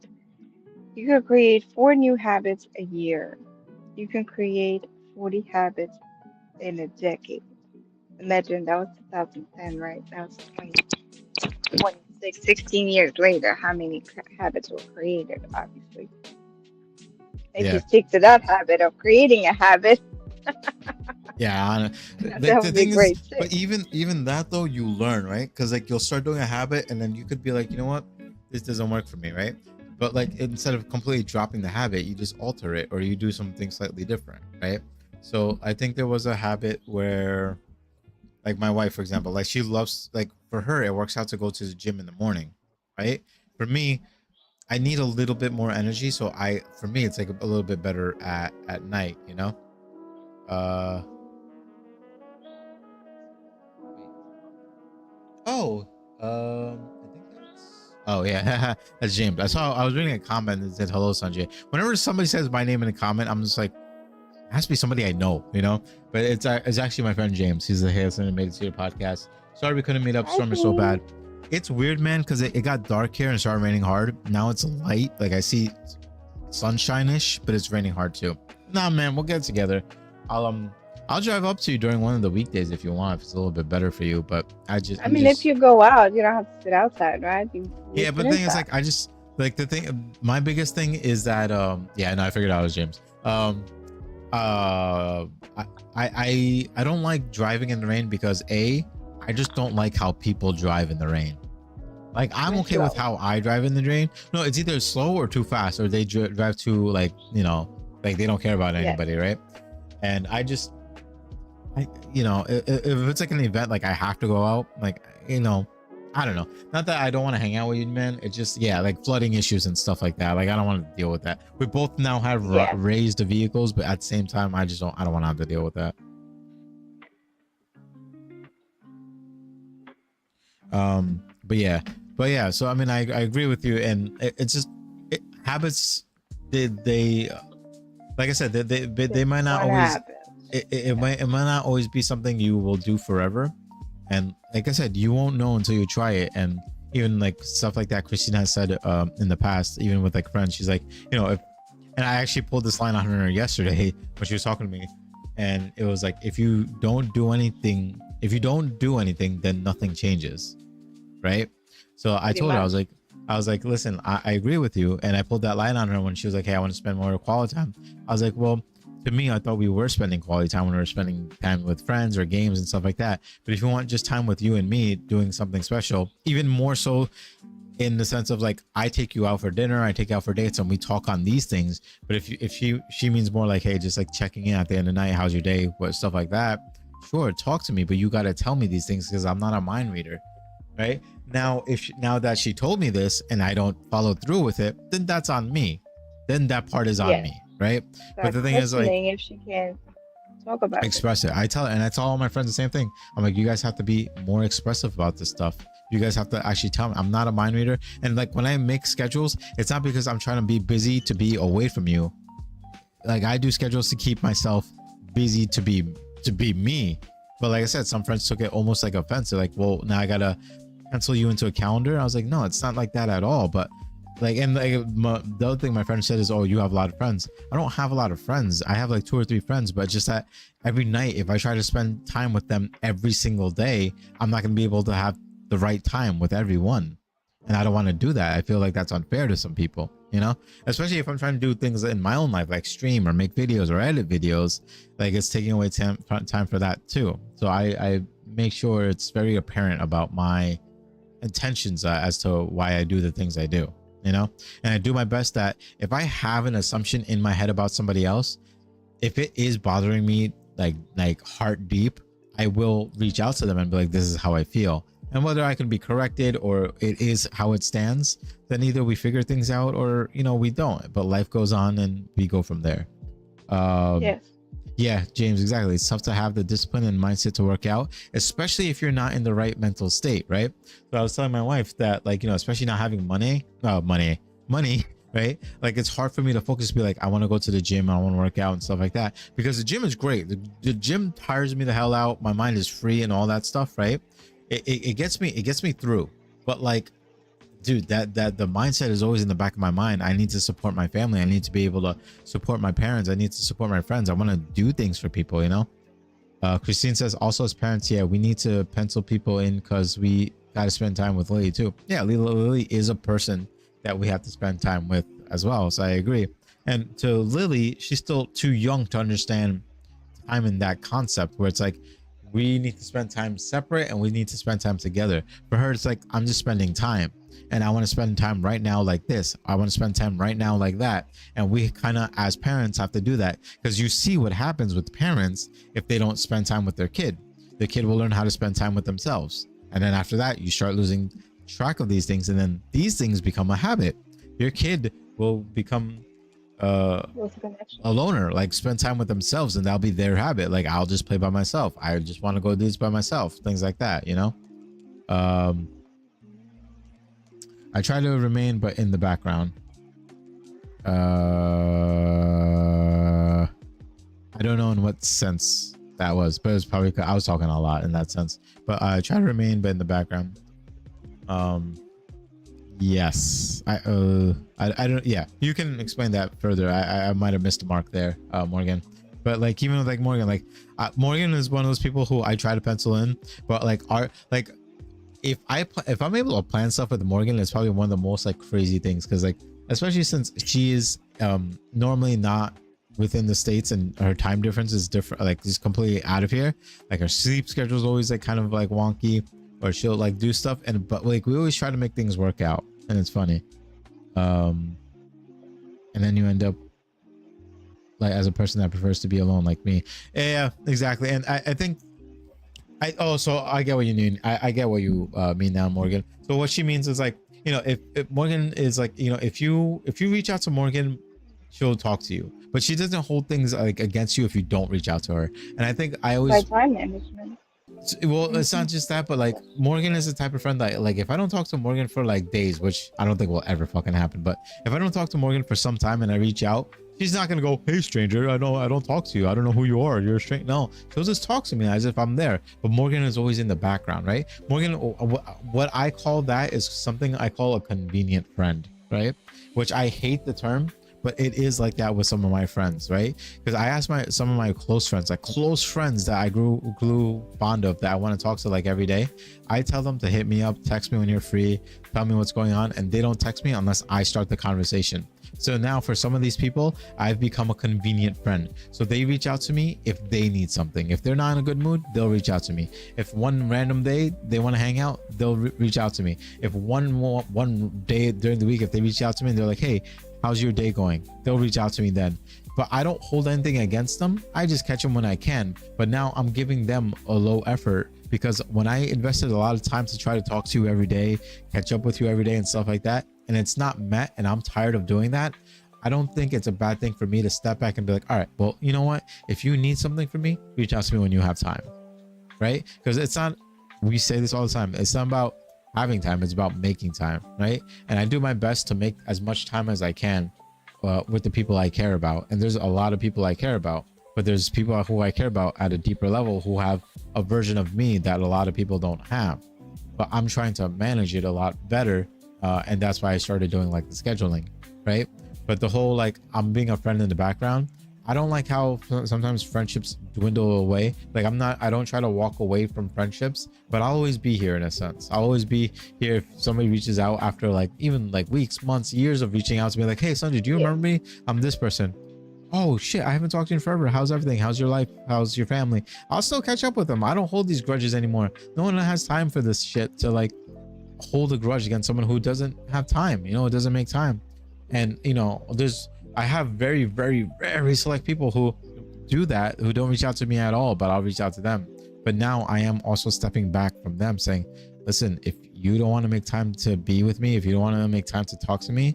you can create 4 new habits a year. You can create 40 habits in a decade. Imagine that was 2010, right? That was 26, 16 years later. How many habits were created, obviously. If you Yeah. stick to that habit of creating a habit, Yeah, like that the would be thing is, great too. but even that though, you learn, right? Because like you'll start doing a habit, and then you could be like, you know what, this doesn't work for me, right? But like instead of completely dropping the habit, you just alter it, or you do something slightly different, right? So I think there was a habit where, like my wife, for example, like she loves, like for her, it works out to go to the gym in the morning, right? For me, I need a little bit more energy, so for me, it's like a little bit better at night, you know. Uh, Wait. Oh, I think that's. Oh yeah, that's James. I was reading a comment that said hello, Sanjay. Whenever somebody says my name in a comment, I'm just like, it has to be somebody I know, you know. But it's actually my friend James. He's the Harrison and Made It to your podcast. Sorry we couldn't meet up. Hi, Storm is so bad. James. It's weird, man, because it got dark here and started raining hard. Now it's light. Like I see sunshine-ish, but it's raining hard too. Nah, man, we'll get together. I'll um I'll drive up to you during one of the weekdays if you want, if it's a little bit better for you. But I I'm mean, if just you go out, you don't have to sit outside, right? You yeah. sit But the thing is, inside. like, I just like the thing. My biggest thing is that yeah. No, I figured out it was James. Uh, I I don't like driving in the rain because I just don't like how people drive in the rain. Like I'm You're okay with slow. how I drive in the rain. No, it's either slow or too fast, or they drive too, like, like they don't care about Yes. anybody, right? And I just, if it's like an event, like I have to go out, like, I don't know. Not that I don't want to hang out with you, man. It's just, yeah, like flooding issues and stuff like that. Like I don't want to deal with that. We both now have Yes. raised vehicles, but at the same time, I don't want to have to deal with that. But yeah. So I mean, I agree with you, and it's just habits. They like I said, they Just might not one always. habit. Yeah. It might not always be something you will do forever, and like I said, you won't know until you try it. And even like stuff like that, Christine has said in the past, even with like friends, she's like, if and I actually pulled this line on her yesterday when she was talking to me, and it was like, if you don't do anything, then nothing changes, right? So I Pretty told her, much. I was like, listen, I agree with you, and I pulled that line on her when she was like, hey, I want to spend more quality time. I was like, well, to me, I thought we were spending quality time when we were spending time with friends or games and stuff like that. But if you want just time with you and me doing something special, even more so in the sense of like, I take you out for dinner, I take you out for dates, and we talk on these things. But if she means more like, hey, just like checking in at the end of the night, how's your day, what stuff like that, sure, talk to me, but you got to tell me these things because I'm not a mind reader, right? Now now that she told me this and I don't follow through with it, then that's on me. Then that part is on Yes. me, right? But Start the thing is, like, questioning if she can. Talk about it. Express it. I tell it, and I tell all my friends the same thing. I'm like, you guys have to be more expressive about this stuff. You guys have to actually tell me. I'm not a mind reader. And like when I make schedules, it's not because I'm trying to be busy to be away from you. Like I do schedules to keep myself busy to be me. But like I said, some friends took it almost like offense. They're like, well, now I gotta pencil you into a calendar. I was like, no, it's not like that at all. But like, and like the other thing my friend said is, oh, you have a lot of friends. I don't have a lot of friends. I have like 2 or 3 friends, but just that every night, if I try to spend time with them every single day, I'm not gonna be able to have the right time with everyone. And I don't want to do that. I feel like that's unfair to some people, you know, especially if I'm trying to do things in my own life, like stream or make videos or edit videos. Like it's taking away time for that too. So I make sure it's very apparent about my intentions as to why I do the things I do, you know. And I do my best that if I have an assumption in my head about somebody else, if it is bothering me like heart deep, I will reach out to them and be like, this is how I feel. And whether I can be corrected or it is how it stands, then either we figure things out or, you know, we don't. But life goes on and we go from there. Yes. Yeah, James, exactly. It's tough to have the discipline and mindset to work out, especially if you're not in the right mental state, right? So I was telling my wife that, like, you know, especially not having money, right? Like it's hard for me to focus, be like, I want to go to the gym, I want to work out and stuff like that, because the gym is great. The gym tires me the hell out. My mind is free and all that stuff, right? It gets me through. But like, dude, that the mindset is always in the back of my mind. I need to support my family. I need to be able to support my parents. I need to support my friends. I want to do things for people, you know. Christine says, also as parents, yeah, we need to pencil people in because we got to spend time with Lily too. Yeah, Lily is a person that we have to spend time with as well. So I agree. And to Lily, she's still too young to understand time in that concept where it's like, we need to spend time separate and we need to spend time together. For her, it's like, I'm just spending time and I want to spend time right now like this. I want to spend time right now like that. And we kind of, as parents, have to do that, because you see what happens with parents if they don't spend time with their kid. The kid will learn how to spend time with themselves. And then after that, you start losing track of these things. And then these things become a habit. Your kid will become a loner, like spend time with themselves, and that'll be their habit. Like, I'll just play by myself. I just want to go do this by myself. Things like that, you know. I try to remain, but in the background. I don't know in what sense that was, but it's probably I was talking a lot in that sense. But I try to remain, but in the background. Yes, I don't. Yeah, you can explain that further. I might have missed a mark there, Morgan. But like, even with like Morgan, like Morgan is one of those people who I try to pencil in, but like if I'm able to plan stuff with Morgan, it's probably one of the most like crazy things, because like, especially since she is normally not within the States and her time difference is different, like just completely out of here. Like her sleep schedule is always like kind of like wonky, or she'll like do stuff, but like we always try to make things work out, and it's funny. And then you end up like as a person that prefers to be alone like me. Yeah, exactly. And I think so I get what you mean. I get what you mean now, Morgan. So what she means is like, you know, if Morgan is like, you know, if you reach out to Morgan, she'll talk to you, but she doesn't hold things like against you if you don't reach out to her. And I think I always time management. Well, it's not just that, but like Morgan is the type of friend that like, if I don't talk to Morgan for like days, which I don't think will ever fucking happen, but if I don't talk to Morgan for some time and I reach out, she's not gonna go, hey stranger, I don't talk to you, I don't know who you are, you're a stranger. No, she'll just talk to me as if I'm there. But Morgan is always in the background, right? Morgan, what I call that is something I call a convenient friend, right? Which I hate the term, but it is like that with some of my friends, right? Because I asked some of my close friends, like close friends that I grew fond of, that I want to talk to like every day. I tell them to hit me up, text me when you're free, tell me what's going on, and they don't text me unless I start the conversation. So now for some of these people, I've become a convenient friend. So they reach out to me if they need something. If they're not in a good mood, they'll reach out to me. If one random day they want to hang out, they'll reach out to me. If one day during the week, if they reach out to me and they're like, hey, how's your day going? They'll reach out to me then. But I don't hold anything against them. I just catch them when I can. But now I'm giving them a low effort, because when I invested a lot of time to try to talk to you every day, catch up with you every day and stuff like that, and it's not met, and I'm tired of doing that, I don't think it's a bad thing for me to step back and be like, all right, well, you know what? If you need something from me, reach out to me when you have time, right? Because it's not, we say this all the time, it's not about having time, it's about making time, right? And I do my best to make as much time as I can with the people I care about. And there's a lot of people I care about, but there's people who I care about at a deeper level who have a version of me that a lot of people don't have. But I'm trying to manage it a lot better. And that's why I started doing like the scheduling, right? But the whole like I'm being a friend in the background, I don't like how sometimes friendships dwindle away. Like I don't try to walk away from friendships, but I'll always be here in a sense. I'll always be here if somebody reaches out after like even like weeks, months, years of reaching out to me like, hey, Sanjay, do you remember me? I'm this person. Oh shit, I haven't talked to you in forever. How's everything? How's your life? How's your family? I'll still catch up with them. I don't hold these grudges anymore. No one has time for this shit to like hold a grudge against someone who doesn't have time. You know, it doesn't make time. And you know, I have very, very, very select people who do that, who don't reach out to me at all, but I'll reach out to them. But now I am also stepping back from them saying, listen, if you don't want to make time to be with me, if you don't want to make time to talk to me,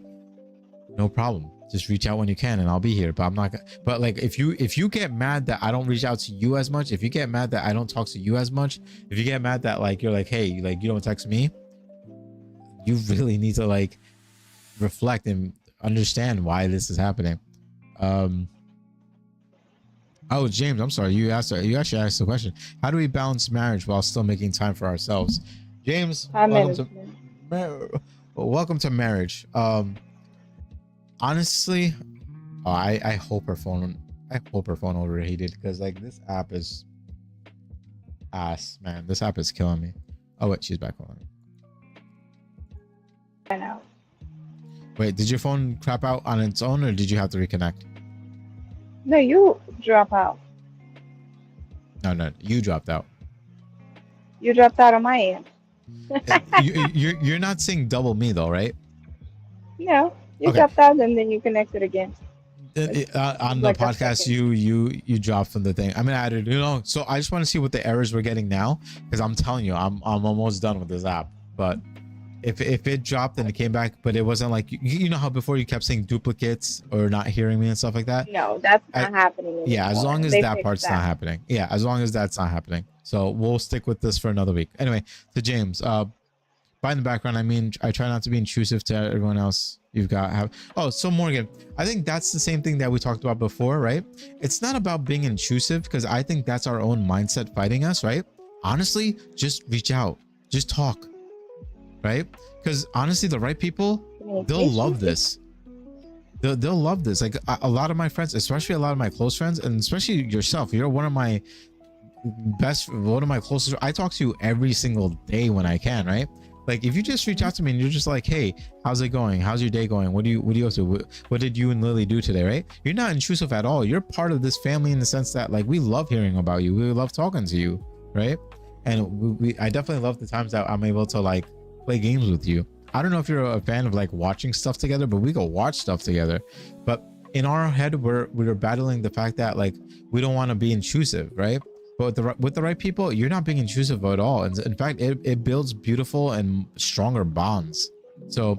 no problem. Just reach out when you can and I'll be here. But I'm not, but like, if you get mad that I don't reach out to you as much, if you get mad that I don't talk to you as much, if you get mad that like, you're like, hey, like you don't text me, you really need to like reflect and understand why this is happening. Oh, James, I'm sorry. You actually asked the question. How do we balance marriage while still making time for ourselves? James, welcome to marriage. Honestly, I hope her phone overheated because like this app is ass, man. This app is killing me. Oh wait, she's back on. I know. Wait, did your phone crap out on its own or did you have to reconnect? No, you drop out. No, you dropped out. You dropped out on my end. You're not saying double me though, right? No, you Okay. dropped out and then you connected again. On the Like a podcast, second. you dropped from the thing. I mean, I added, you know. So I just want to see what the errors we're getting now, because I'm telling you, I'm almost done with this app. But if it dropped and it came back, but it wasn't like you know how before you kept saying duplicates or not hearing me and stuff like that. No, that's not happening anymore. Yeah, as long as They that fixed part's that. not happening. Yeah, as long as that's not happening. So we'll stick with this for another week. Anyway, to James, by in the background, I mean, I try not to be intrusive to everyone else. You've got have. Oh, so Morgan, I think that's the same thing that we talked about before, right? It's not about being intrusive because I think that's our own mindset fighting us, right? Honestly, just reach out, just talk, right? Because honestly, the right people, they'll love this. They'll love this. Like a lot of my friends, especially a lot of my close friends, and especially yourself, you're one of my closest. I talk to you every single day when I can, right? Like if you just reach out to me and you're just like, hey, how's it going? How's your day going? What do you up to? What did you and Lily do today, right? You're not intrusive at all. You're part of this family in the sense that like we love hearing about you. We love talking to you, right? And I definitely love the times that I'm able to like play games with you. I don't know if you're a fan of like watching stuff together, but we go watch stuff together. But in our head, we're battling the fact that like we don't want to be intrusive, right? But with the right people, you're not being intrusive at all. And in fact, it builds beautiful and stronger bonds. So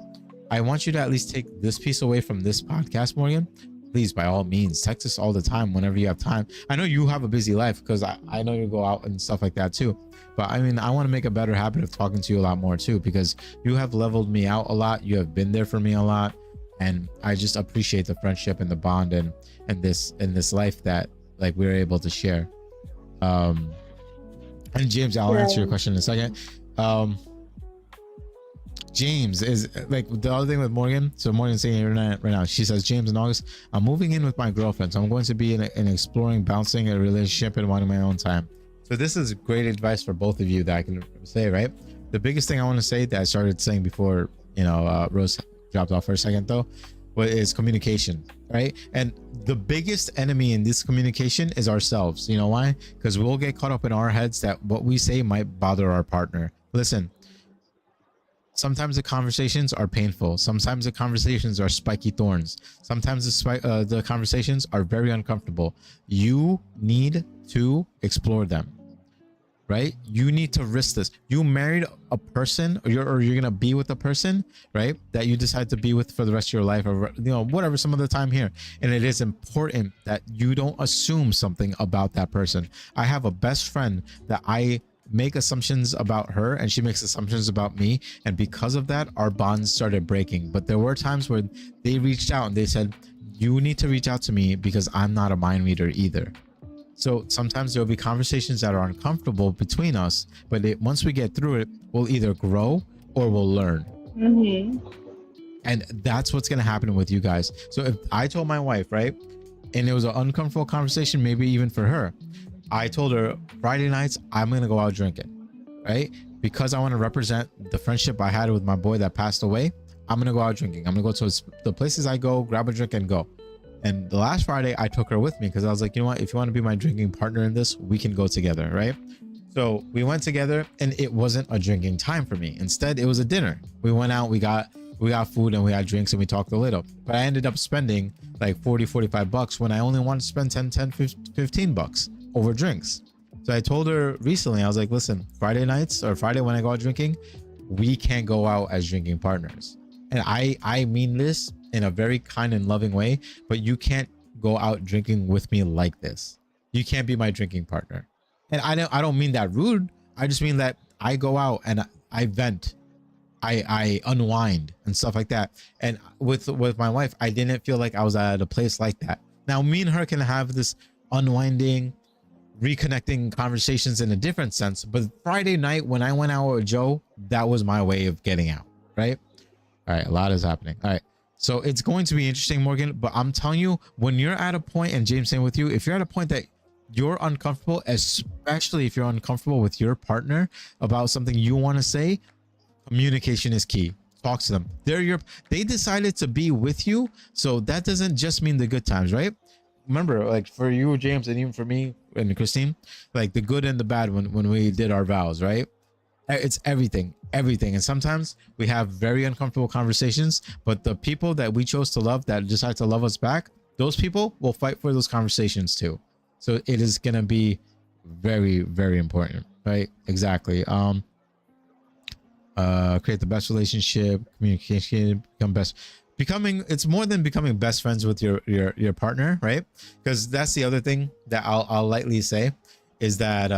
I want you to at least take this piece away from this podcast, Morgan. Please, by all means, text us all the time whenever you have time. I know you have a busy life because I know you go out and stuff like that too. But I mean, I want to make a better habit of talking to you a lot more too, because you have leveled me out a lot. You have been there for me a lot. And I just appreciate the friendship and the bond and this life that like we're able to share. And James, I'll answer your question in a second. James is like the other thing with Morgan. So Morgan's saying here right now, she says, James, in August, I'm moving in with my girlfriend. So I'm going to be in exploring, balancing a relationship and wanting my own time. So this is great advice for both of you that I can say, right? The biggest thing I want to say that I started saying before, Rose dropped off for a second though, is communication, right? And the biggest enemy in this communication is ourselves. You know why? Because we'll get caught up in our heads that what we say might bother our partner. Listen, sometimes the conversations are painful. Sometimes the conversations are spiky thorns. Sometimes the conversations are very uncomfortable. You need to explore them. right? You need to risk this. You married a person, or you're gonna be with a person, right? That you decide to be with for the rest of your life, or whatever, some other time here. And it is important that you don't assume something about that person. I have a best friend that I make assumptions about her, and she makes assumptions about me, and because of that, our bonds started breaking. But there were times where they reached out and they said, you need to reach out to me because I'm not a mind reader either. So sometimes there'll be conversations that are uncomfortable between us, but once we get through it, we'll either grow or we'll learn. And that's what's going to happen with you guys. So if I told my wife, right, and it was an uncomfortable conversation, maybe even for her, I told her Friday nights, I'm going to go out drinking, right? Because I want to represent the friendship I had with my boy that passed away. I'm going to go out drinking. I'm going to go to the places I go, grab a drink and go. And the last Friday, I took her with me because I was like, you know what? If you want to be my drinking partner in this, we can go together, right? So we went together, and it wasn't a drinking time for me. Instead, it was a dinner. We went out, we got food, and we had drinks, and we talked a little. But I ended up spending like $40-$45 when I only wanted to spend $10-15 over drinks. So I told her recently, I was like, listen, Friday nights or Friday when I go out drinking, we can't go out as drinking partners. And I mean this in a very kind and loving way, but you can't go out drinking with me like this. You can't be my drinking partner. And I don't mean that rude. I just mean that I go out and I vent, I unwind and stuff like that. And with my wife, I didn't feel like I was at a place like that. Now me and her can have this unwinding, reconnecting conversations in a different sense, but Friday night when I went out with Joe, that was my way of getting out, right? All right, a lot is happening. All right, so it's going to be interesting, Morgan, but I'm telling you, when you're at a point, and James, same with you, if you're at a point that you're uncomfortable, especially if you're uncomfortable with your partner about something you want to say, communication is key. Talk to them. They decided to be with you, so that doesn't just mean the good times, right? Remember, like for you, James, and even for me and Christine, like the good and the bad when we did our vows, right? It's everything. And sometimes we have very uncomfortable conversations, but the people that we chose to love, that decide to love us back, those people will fight for those conversations too. So it is going to be very, very important, right? Exactly. Create the best relationship, communication, become best. It's more than becoming best friends with your partner, right? Because that's the other thing that I'll lightly say is that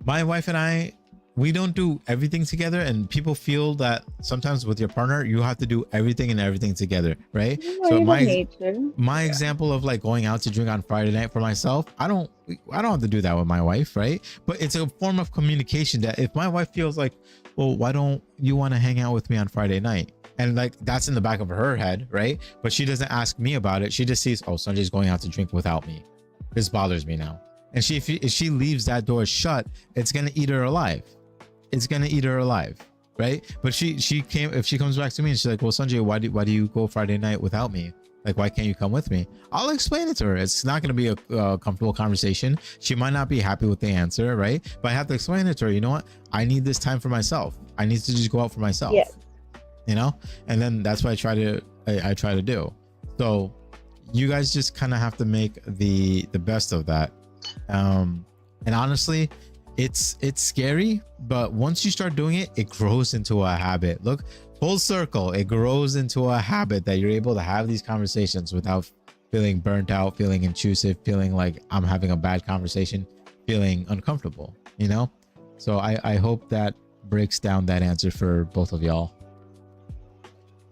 my wife and I, we don't do everything together, and people feel that sometimes with your partner you have to do everything together, right? Well, so my example of like going out to drink on Friday night for myself, I don't have to do that with my wife, right? But it's a form of communication that if my wife feels like, well, why don't you want to hang out with me on Friday night? And like that's in the back of her head, right? But she doesn't ask me about it. She just sees, oh, Sanjay's going out to drink without me. This bothers me now. And if she leaves that door shut, it's gonna eat her alive. It's gonna eat her alive, right? But if she comes back to me and she's like, well, Sanjay, why do you go Friday night without me? Like, why can't you come with me? I'll explain it to her. It's not gonna be a comfortable conversation. She might not be happy with the answer, right? But I have to explain it to her. You know what? I need this time for myself. I need to just go out for myself. Yes. You know, and then that's what I try to do. So you guys just kind of have to make the best of that. And honestly, it's scary, but once you start doing it, it grows into a habit. Look, full circle, it grows into a habit that you're able to have these conversations without feeling burnt out, feeling intrusive, feeling like I'm having a bad conversation, feeling uncomfortable, you know? So I hope that breaks down that answer for both of y'all.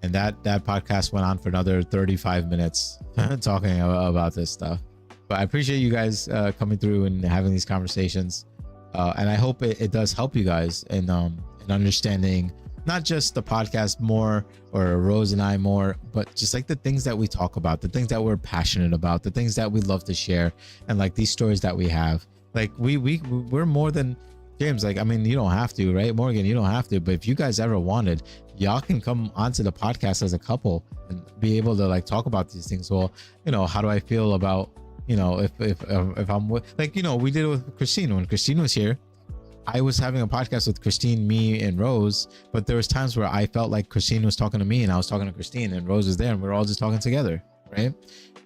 And that podcast went on for another 35 minutes talking about this stuff. But I appreciate you guys coming through and having these conversations. And I hope it does help you guys in understanding not just the podcast more, or Rose and I more, but just like the things that we talk about, the things that we're passionate about, the things that we love to share, and like these stories that we have. Like we're more than James. Like, I mean, you don't have to, right? Morgan, you don't have to, but if you guys ever wanted, y'all can come onto the podcast as a couple and be able to like talk about these things. Well, you know, how do I feel about, you know, if I'm with, like, you know, we did it with Christine. When Christine was here, I was having a podcast with Christine, me, and Rose, but there was times where I felt like Christine was talking to me and I was talking to Christine, and Rose was there, and we were all just talking together. right?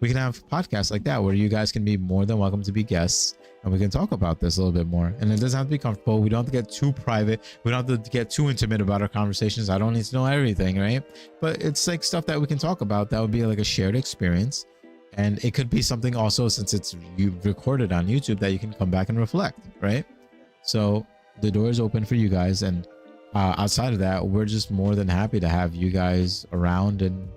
We can have podcasts like that where you guys can be more than welcome to be guests, and we can talk about this a little bit more. And it doesn't have to be comfortable. We don't have to get too private. We don't have to get too intimate about our conversations. I don't need to know everything, right? But it's like stuff that we can talk about that would be like a shared experience. And it could be something also, since it's you recorded on YouTube, that you can come back and reflect, right? So the door is open for you guys. And outside of that, we're just more than happy to have you guys around and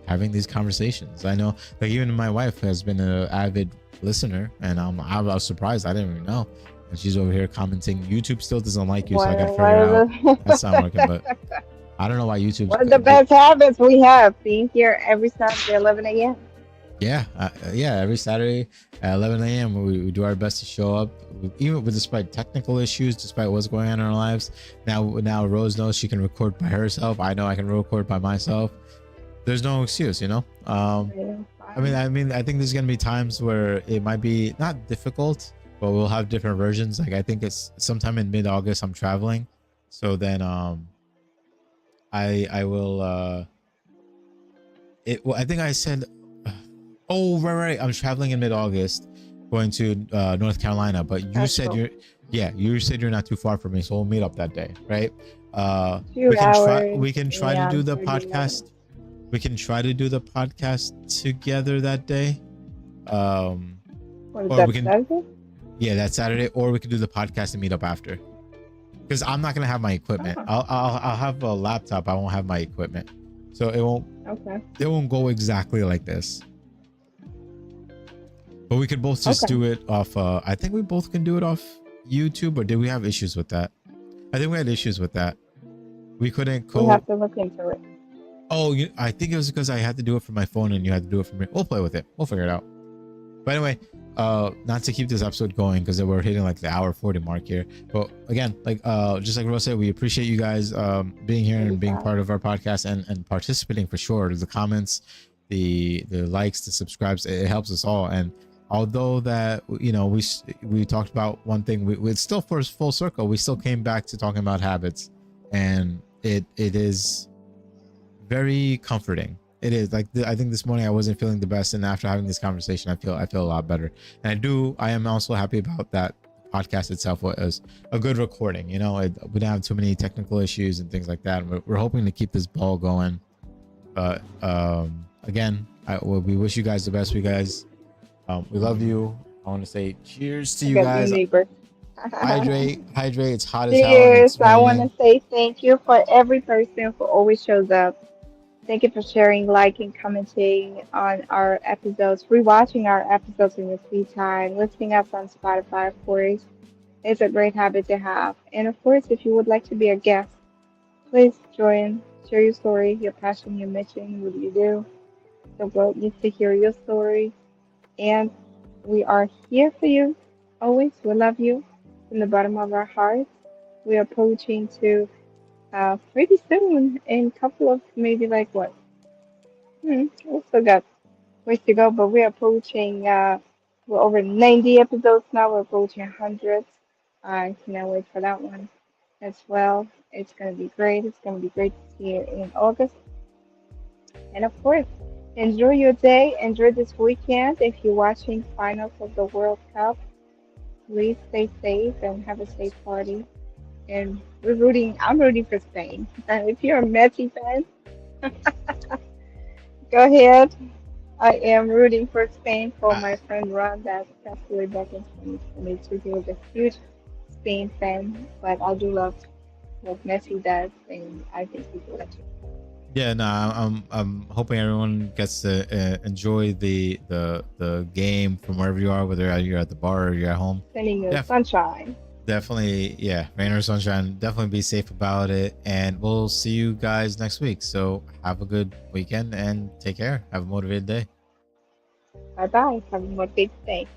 having these conversations. I know, like, even my wife has been an avid listener, and I was surprised. I didn't even know. And she's over here commenting, YouTube still doesn't like you, so I got to figure out that's not working. But I don't know why YouTube's One of the best habits we have, being here every Saturday, 11 a.m. Yeah, every Saturday at 11 a.m. We do our best to show up, even despite technical issues, despite what's going on in our lives. Now Rose knows she can record by herself. I know I can record by myself. There's no excuse, you know. I think there's gonna be times where it might be not difficult, but we'll have different versions. Like, I think it's sometime in mid-August I'm traveling, so then I will I think I said, oh, right, I'm traveling in mid-August, going to North Carolina. But you That's said cool. you said you're not too far from me, so we'll meet up that day, right? 2 hours. We can try to Yeah, do the 30 podcast. minutes. We can try to do the podcast together that day. What is Or that, we can, Saturday? yeah, that Saturday, or we could do the podcast and meet up after. Because I'm not gonna have my equipment. Oh, I'll have a laptop. I won't have my equipment, so okay. it won't go exactly like this. But we could both just Okay. do it off. I think we both can do it off YouTube. Or did we have issues with that? I think we had issues with that. We couldn't We have to look into it. Oh, I think it was because I had to do it from my phone and you had to do it from me. We'll play with it. We'll figure it out. But anyway, not to keep this episode going because we're hitting like the hour 40 mark here. But again, like just like Rose said, we appreciate you guys being here and being part of our podcast and participating for sure. The comments, the likes, the subscribes, it helps us all. And although that, you know, we talked about one thing, it's still for full circle. We still came back to talking about habits, and it is very comforting. It is like I think this morning I wasn't feeling the best, and after having this conversation, I feel a lot better. And I am also happy about that. Podcast itself was a good recording. You know, we didn't have too many technical issues and things like that. And we're hoping to keep this ball going. But again, we wish you guys the best. We love you. I want to say cheers to you guys. Hydrate. It's hot as hell. Cheers. I want to say thank you for every person who always shows up. Thank you for sharing, liking, commenting on our episodes, rewatching our episodes in your free time, listening us on Spotify, of course. It's a great habit to have. And of course, if you would like to be a guest, please join, share your story, your passion, your mission, what do you do? The world needs to hear your story. And we are here for you always. We love you from the bottom of our hearts. We are approaching to pretty soon, in a couple of maybe like what? We still got ways to go, but we're approaching. We're over 90 episodes now. We're approaching 100. I cannot wait for that one as well. It's gonna be great. It's gonna be great to see you in August. And of course, enjoy your day. Enjoy this weekend. If you're watching finals of the World Cup, please stay safe and have a safe party. And I'm rooting for Spain. And if you're a Messi fan, go ahead. I am rooting for Spain for my friend Ron that passed away back in 2022. He was a huge Spain fan, but I do love what Messi does, and I think he will too. Yeah, no, I'm hoping everyone gets to enjoy the game from wherever you are, whether you're at the bar or you're at home. Sending you sunshine. Definitely, yeah, rain or sunshine. Definitely be safe about it, and we'll see you guys next week. So have a good weekend and take care. Have a motivated day. Bye bye. Have a motivated day.